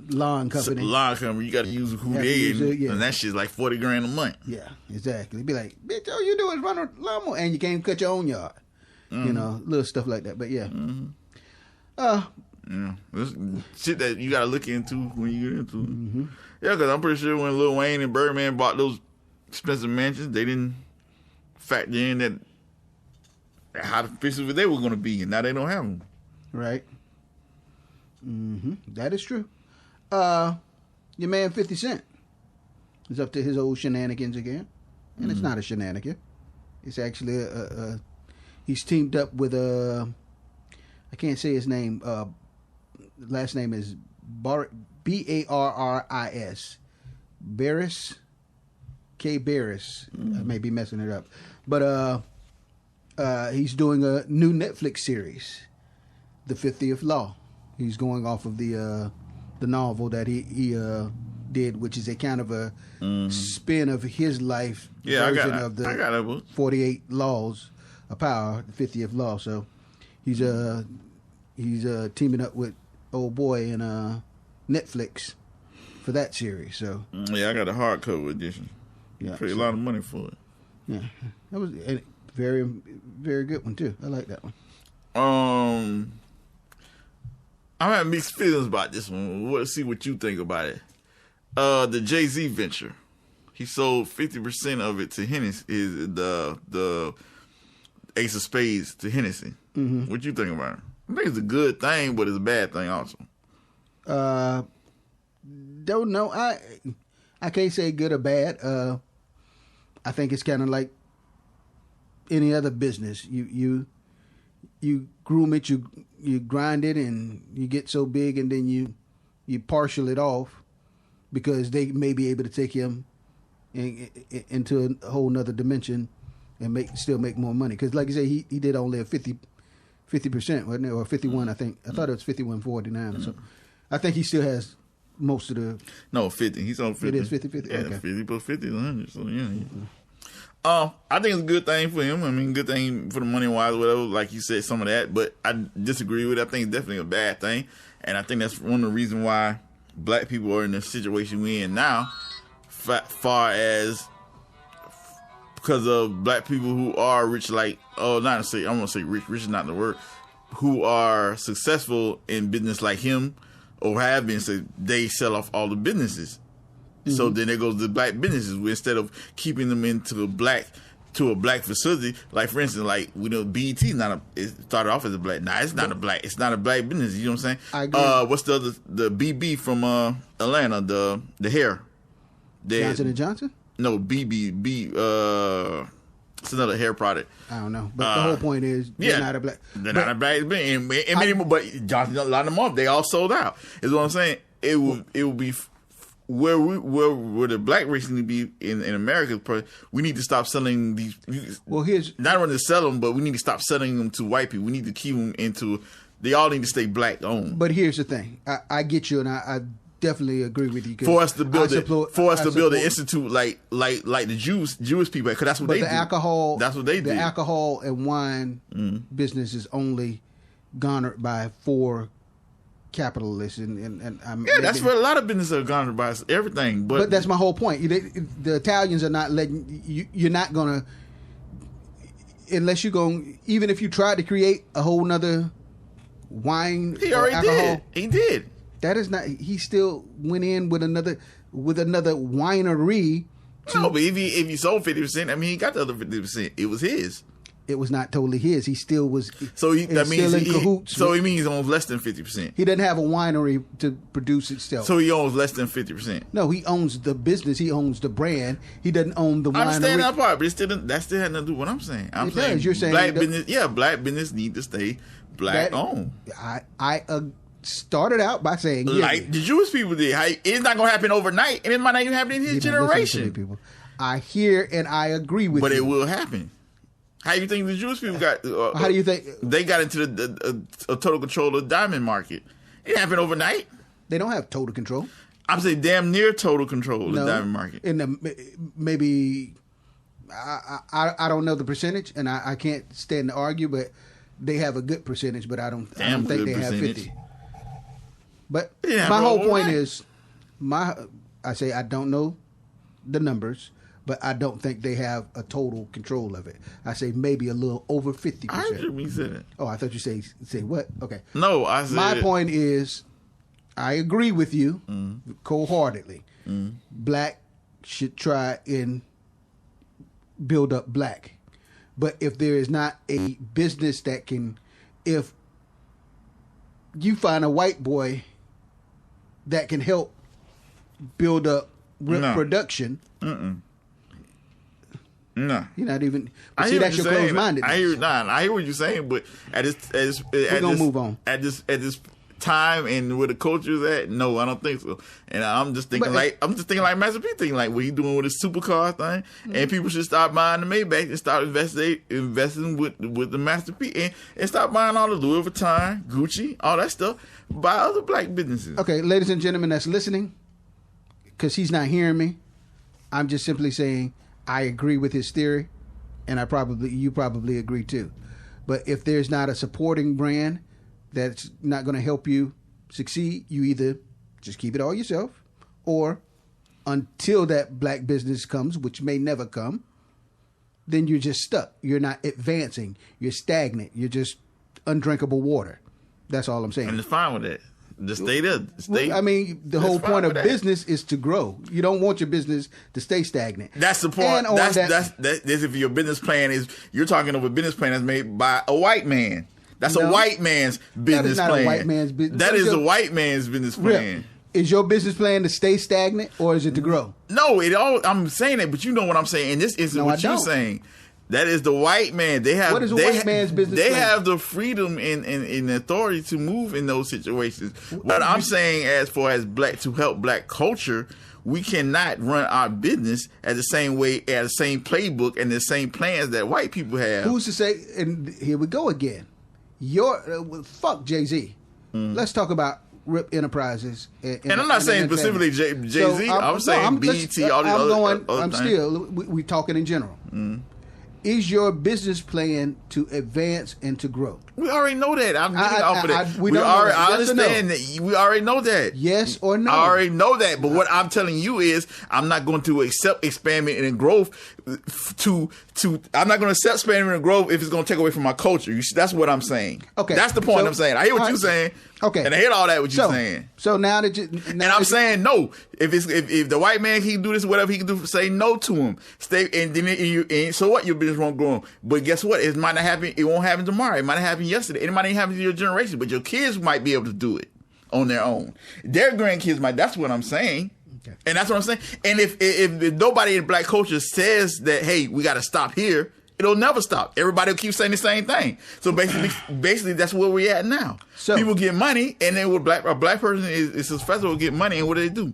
lawn company. You got to use who they is, and that shit's like $40,000 a month. Yeah, exactly. Be like, bitch, all you do is run a lawnmower, and you can't cut your own yard. You know, little stuff like that. But yeah, this shit that you got to look into when you get into it. Yeah, because I'm pretty sure when Lil Wayne and Birdman bought those expensive mansions, they didn't factor in that how expensive they were going to be, and now they don't have them. Right. That is true. Your man 50 Cent is up to his old shenanigans again, and it's not a shenanigan. It's actually he's teamed up with I can't say his name. Last name is Barris. Barris. K. Barris. I may be messing it up. But he's doing a new Netflix series, The 50th Law. He's going off of the novel that he did, which is a kind of a spin of his life version of the 48 Laws of Power, the 50th Law. So he's teaming up with old boy and Netflix for that series. So yeah, I got a hardcover edition. Yeah, paid a lot of money for it. Yeah, that was a very, very good one too. I like that one. I have mixed feelings about this one. Let's see what you think about it. The Jay-Z venture. He sold 50% of it to Hennessy. Is the Ace of Spades to Hennessy. What you think about it? I think it's a good thing, but it's a bad thing also. Don't know. I can't say good or bad. I think it's kind of like any other business. You groom it, you grind it, and you get so big, and then you partial it off because they may be able to take him into a whole nother dimension and still make more money. Because like you say, he did only a 50%, wasn't it? Or 51, I think. I thought it was 51.49 or something. I think he still has most of the... No, 50. He's on 50. It is 50-50? Yeah, Okay. 50 plus 50 is 100. So, yeah. I think it's a good thing for him. I mean, good thing for the money-wise, whatever. Like you said, some of that. But I disagree with it. I think it's definitely a bad thing. And I think that's one of the reasons why black people are in the situation we're in now, far as because of black people who are rich, like, I'm going to say rich is not the word, who are successful in business like him or have been, so they sell off all the businesses. Mm-hmm. So then there goes the black businesses. Instead of keeping them into a black facility, like for instance, like BET it started off as a black. Nah, it's not a black business. You know what I'm saying? I agree. What's the BB from Atlanta? The hair. Johnson & Johnson? No, BB. It's another hair product. I don't know, but the whole point is they're not a black. They're not a black business. But Johnson, a lot of them off. They all sold out. Is what I'm saying. It would be. Where the black race need to be in America, we need to stop selling these. Well, here's not only to sell them, but we need to stop selling them to white people. We need to keep them into. They all need to stay black owned. But here's the thing: I get you, and I definitely agree with you. For us to build an institute like the Jewish people, because that's what they do. Alcohol. That's what they do. The alcohol and wine business is only garnered by 4 capitalists, and that's where a lot of businesses are garnered by everything. But that's my whole point. The Italians are not letting you. You're not gonna, unless you're going. Even if you tried to create a whole nother wine, he already alcohol, did. He did. That is not. He still went in with another winery. No, but if he sold 50%, I mean, he got the other 50%. It was his. It was not totally his. He still was. So that means still in cahoots. So he means he owns less than 50%. He doesn't have a winery to produce itself. So he owns less than 50%. No, he owns the business. He owns the brand. He doesn't own the winery. I understand that part, but that still has nothing to do with what I'm saying. You're saying black business. Yeah, black business need to stay black owned. I started out by saying like the Jewish people did. It's not going to happen overnight, and it might not even happen in his generation. People. I hear and I agree with you. But it will happen. How do you think the Jewish people got? How do you think they got into the total control of the diamond market? It happened overnight. They don't have total control. I'm saying damn near total control of the diamond market. Maybe I don't know the percentage, and I can't stand to argue, but they have a good percentage. But I don't think they have 50. But my whole point is, I say I don't know the numbers. But I don't think they have a total control of it. I say maybe a little over 50%. I heard you say that. Oh, I thought you say what? Okay. No, I said... My point is, I agree with you wholeheartedly. Black should try and build up black. But if there is not a business that can... If you find a white boy that can help build up production... No, you're not even. See, that's your closed-mindedness. I hear what you're saying, but we're gonna move on. At this time and where the culture is at, no, I don't think so. And I'm just thinking like Master P thinking like what he doing with his supercar thing, and people should start buying the Maybach and start investing with the Master P and start buying all the Louis Vuitton, Gucci, all that stuff by other black businesses. Okay, ladies and gentlemen, that's listening, because he's not hearing me. I'm just simply saying. I agree with his theory, and you probably agree too. But if there's not a supporting brand that's not going to help you succeed, you either just keep it all yourself, or until that black business comes, which may never come, then you're just stuck. You're not advancing. You're stagnant. You're just undrinkable water. That's all I'm saying. And it's fine with that. Just stay there. I mean, the whole point of business is to grow. You don't want your business to stay stagnant. That's the point. That's if your business plan is, you're talking of a business plan that's made by a white man. That's a white man's business plan. That is not a white man's business. That is a white man's business plan. Is your business plan to stay stagnant, or is it to grow? No, I'm saying it, but you know what I'm saying. And this isn't what you're saying. That is the white man. They have what is a white man's business They plan? have the freedom and authority to move in those situations. But I'm saying, as far as to help black culture, we cannot run our business as the same way, as the same playbook and the same plans that white people have. Who's to say? And here we go again. Fuck Jay-Z. Let's talk about Rip Enterprises. And I'm not saying specifically Jay-Z. I'm saying BET, all these other things. We talking in general. Is your business plan to advance and to grow? We already know that. I'm getting off of that. I understand that. We already know that. Yes or no? I already know that. But what I'm telling you is, I'm not going to accept expandment and growth. I'm not going to accept expandment and growth if it's going to take away from my culture. You see, that's what I'm saying. Okay, that's the point I'm saying. I hear what you're saying. Okay, and I hear all that what you're saying. So now that I'm saying no. If the white man can do this, whatever he can do, say no to him. Stay and so what? Your business won't grow. But guess what? It might not happen. It won't happen tomorrow. It might not happen yesterday. It might not happen to your generation. But your kids might be able to do it on their own. Their grandkids might. That's what I'm saying. Okay. And that's what I'm saying. And if nobody in black culture says that, hey, we got to stop here, it'll never stop. Everybody will keep saying the same thing. So basically, that's where we're at now. So people get money, and then a black person is successful will get money, and what do?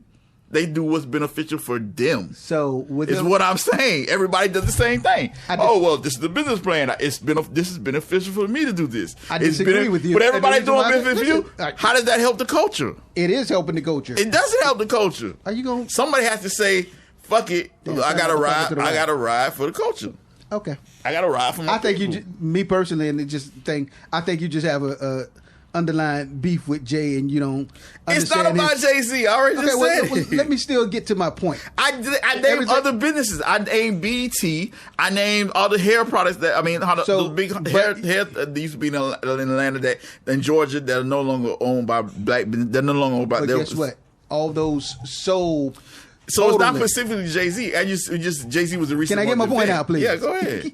They do what's beneficial for them. So is what I'm saying. Everybody does the same thing. This is the business plan. This is beneficial for me to do this. I disagree with you. But everybody's doing business for you. How does that help the culture? It is helping the culture. It doesn't help the culture. Are you going? Somebody has to say, "Fuck it, I got to ride. I got to ride for the culture." Okay, I got to ride for my. I think me personally, and I think you just have a underlying beef with Jay, and you don't understand. It's not about Jay-Z. I already just said it. Let me still get to my point. I named other businesses. I named BET. I named all the hair products the big hair that used to be in Atlanta, in Georgia, that are no longer owned by black. They're no longer owned by. But guess what? All those sold. So it's not specifically Jay-Z. Jay-Z was the recent. Can I get my point out, please? Yeah, go ahead.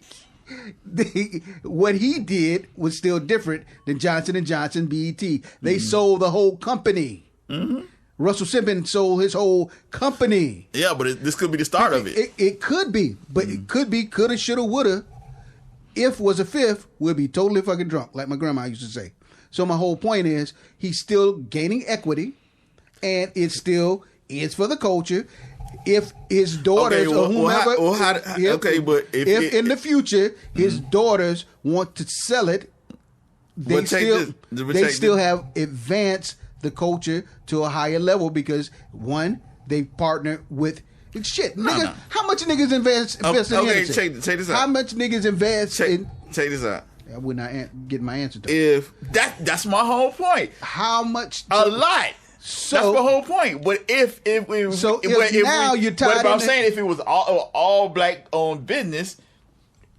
What he did was still different than Johnson & Johnson, BET. They sold the whole company. Mm-hmm. Russell Simmons sold his whole company. Yeah, but this could be the start of it. It could be, but it could be, coulda, shoulda, woulda. If was a fifth, we'll be totally fucking drunk, like my grandma used to say. So my whole point is, he's still gaining equity, and it still is for the culture. If his daughters or whomever, if in the future his daughters want to sell it, they still have advanced the culture to a higher level because one, they partner with niggas. How much niggas invest in Hennessy? Check this out. How much niggas invest in? Check this out. I would not get my answer to. If that's my whole point. How much? A lot. So that's the whole point. But if I'm saying if it was all black owned business,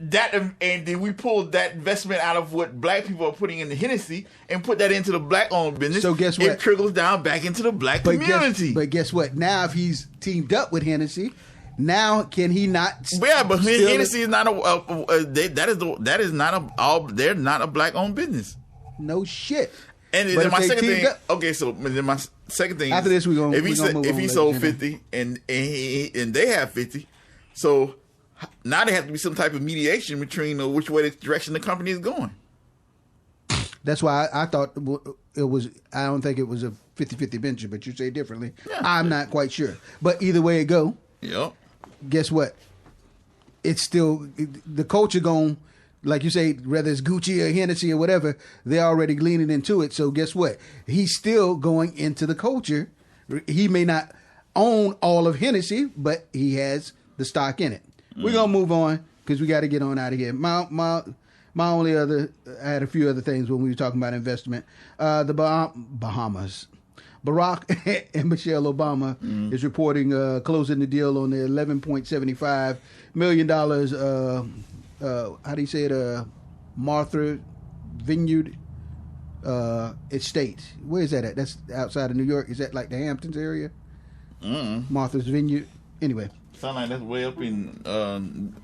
and then we pulled that investment out of what black people are putting in the Hennessy and put that into the black owned business. So guess what? It trickles down back into the black community. But guess what? Now if he's teamed up with Hennessy, now can he not? Yeah, but Hennessy is not they're not a black owned business. No shit. And then my second thing. Okay, so then my second thing. After this, we gonna. If he sold 50 and they have 50, so now there has to be some type of mediation between which way the direction the company is going. That's why I thought it was. I don't think it was a 50-50 venture, but you say differently. Yeah. I'm not quite sure, but either way it go. Yep. Guess what? It's still the culture going. Like you say, whether it's Gucci or Hennessy or whatever, they're already leaning into it. So guess what? He's still going into the culture. He may not own all of Hennessy, but he has the stock in it. We're going to move on because we got to get on out of here. My only other, I had a few other things when we were talking about investment. The Bahamas. Barack and Michelle Obama is reporting closing the deal on the $11.75 million how do you say it? Martha Vineyard Estate. Where is that at? That's outside of New York. Is that like the Hamptons area? Martha's Vineyard. Anyway. Sound like that's way up in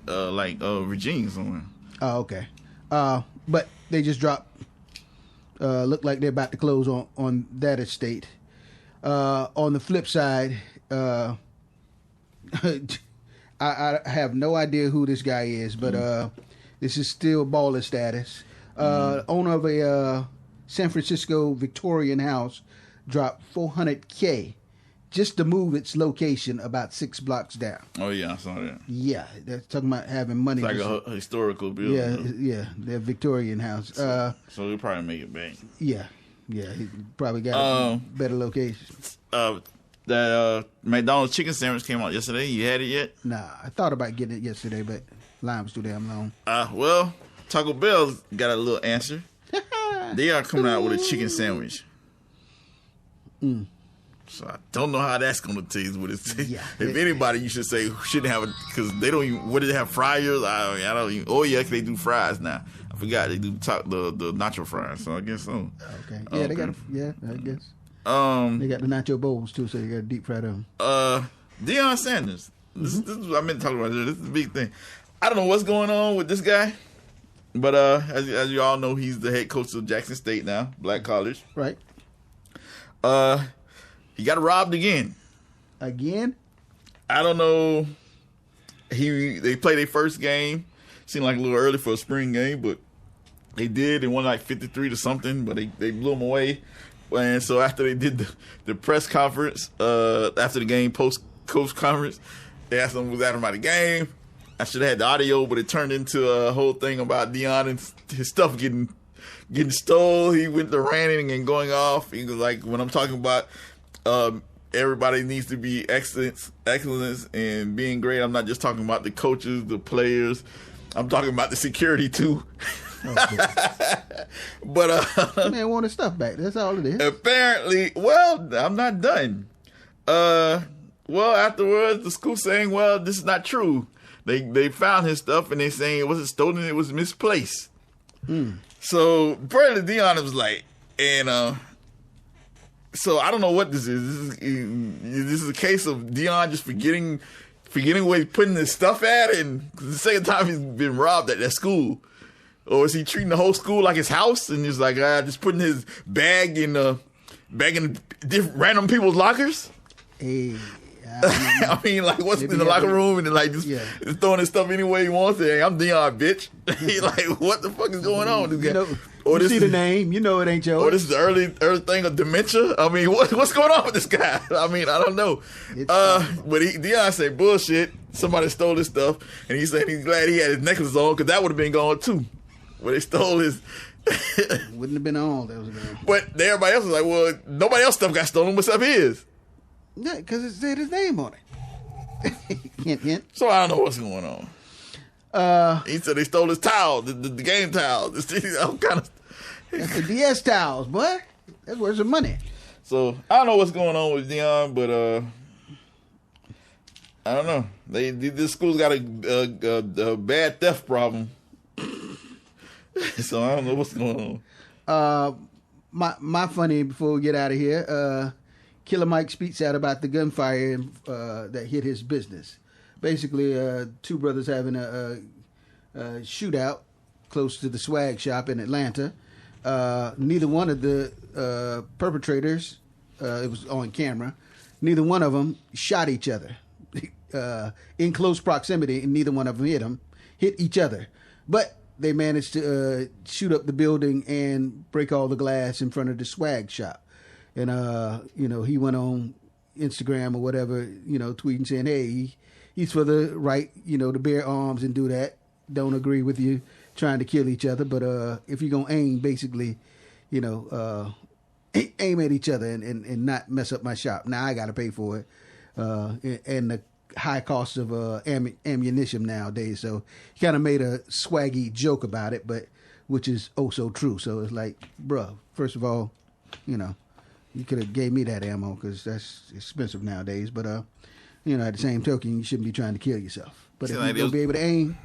Virginia somewhere. Oh, okay. But they just dropped. Look like they're about to close on that estate. On the flip side, I I have no idea who this guy is, but this is still baller status. Owner of a San Francisco Victorian house dropped $400K just to move its location about 6 blocks down. Oh yeah, I saw that. Yeah, they're talking about having money. It's like a historical building. Yeah, their Victorian house. So he'll probably make it back. Yeah, he probably got a better location. The McDonald's chicken sandwich came out yesterday. You had it yet? Nah, I thought about getting it yesterday, but line was too damn long. Well, Taco Bell's got a little answer. They are coming out with a chicken sandwich. So I don't know how that's going to taste. What it's Yeah. If anybody, you should say shouldn't have it because they don't even. What do they have? Fryers? I don't even. Oh yeah, they do fries now. I forgot they do the nacho fries. So I guess so. Okay. Yeah, they got. I guess. They got the nacho bowls too, so you got to deep fry them. Dion Sanders. This is what I meant to talk about. This is the big thing. I don't know what's going on with this guy, but as you all know, he's the head coach of Jackson State now, black college. Right. He got robbed again. Again? I don't know. They played their first game. Seemed like a little early for a spring game, but they did. They won like 53 to something, but they blew them away. And so after they did the press conference, after the game, post-coach conference, they asked him, was that about the game? I should have had the audio, but it turned into a whole thing about Dion and his stuff getting stole. He went to ranting and going off. He was like, when I'm talking about everybody needs to be excellence and being great, I'm not just talking about the coaches, the players. I'm talking about the security too. But man want his stuff back. That's all it is. Apparently, well, I'm not done. Well, afterwards, the school saying, well, this is not true. They found his stuff and they saying it wasn't stolen, it was misplaced. So apparently Dion was like, and so I don't know what this is. This is a case of Dion just forgetting where he's putting his stuff at, and the second time he's been robbed at that school. Or is he treating the whole school like his house and he's like just putting his bag in different random people's lockers? Hey, I mean, like what's in the locker room and then like just throwing his stuff anywhere he wants. Hey, I'm Dion, bitch. He like, what the fuck is going on with this guy? Or you see the name, you know it ain't yours. Or this is the early thing of dementia. I mean, what's going on with this guy? I mean, I don't know. But Dion said bullshit. Somebody stole his stuff, and he said he's glad he had his necklace on because that would have been gone too. But they stole his. Wouldn't have been all that was gone. But everybody else was like, well, nobody else's stuff got stolen. What's up his? Yeah, because it said his name on it. Hint, hint. So I don't know what's going on. He said they stole his towel, the game towel. All kind of. That's the DS towels, boy. That's worth some money. So I don't know what's going on with Dion, but I don't know. This school's got a bad theft problem. So I don't know what's going on. My funny before we get out of here. Killer Mike speaks out about the gunfire that hit his business. Basically, two brothers having a shootout close to the swag shop in Atlanta. Neither one of the perpetrators, it was on camera, neither one of them shot each other in close proximity, and neither one of them hit each other. But they managed to shoot up the building and break all the glass in front of the swag shop. And, he went on Instagram or whatever, tweeting saying, hey, he's for the right, to bear arms and do that. Don't agree with you trying to kill each other. But if you're going to aim, basically, aim at each other and not mess up my shop. Now I got to pay for it. And the high cost of ammunition nowadays. So he kind of made a swaggy joke about it, but which is oh so true. So it's like, bruh, first of all, you could have gave me that ammo because that's expensive nowadays. But, at the same token, you shouldn't be trying to kill yourself. But if you're going to be able to aim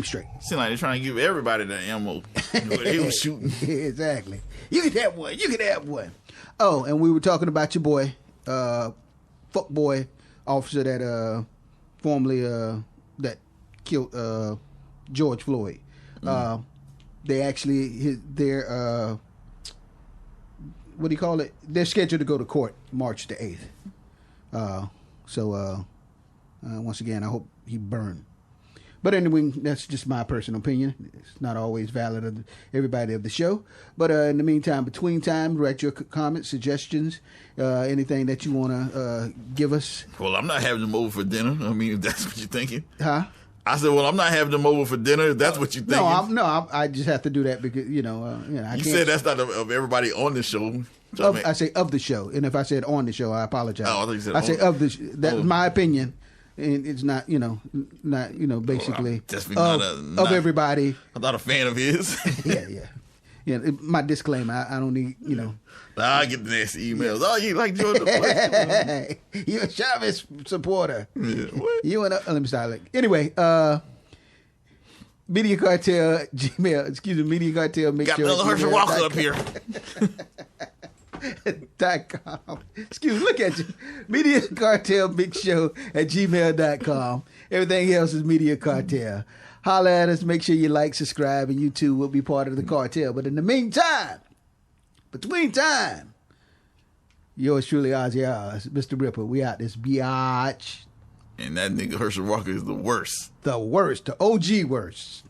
straight. Seems like they're trying to give everybody the ammo. They were shooting. Yeah, exactly. You can have one. You can have one. Oh, and we were talking about your boy, fuckboy officer that formerly that killed George Floyd. They actually, what do you call it? They're scheduled to go to court March the 8th. So once again, I hope he burned. But anyway, that's just my personal opinion. It's not always valid of everybody of the show. But in the meantime, between time, write your comments, suggestions, anything that you want to give us. Well, I'm not having them over for dinner. I mean, if that's what you're thinking. Huh? I said, well, I'm not having them over for dinner. If that's what you're thinking. I just have to do that because, I can't. You said that's not of everybody on the show. I say of the show. And if I said on the show, I apologize. Oh, I thought you said I say of the show. That's my opinion. And it's not, basically of everybody. I'm not a fan of his. Yeah. My disclaimer, I don't need, I get the nasty emails. Oh, you like Jordan? You're a Chavez supporter. Yeah, what? Let me start. Anyway, Media Cartel, Gmail, Media Cartel MIXSHOW. Got another Herschel Walker up here. .com. Look at you. Media Cartel MIXSHOW at gmail.com. Everything else is Media Cartel. Holla at us. Make sure you like, subscribe, and you too will be part of the cartel. But in the meantime, between time, yours truly, OZZIE Oz, Mr. Ripper. We out this biatch. And that nigga Herschel Walker is the worst. The worst. The OG worst.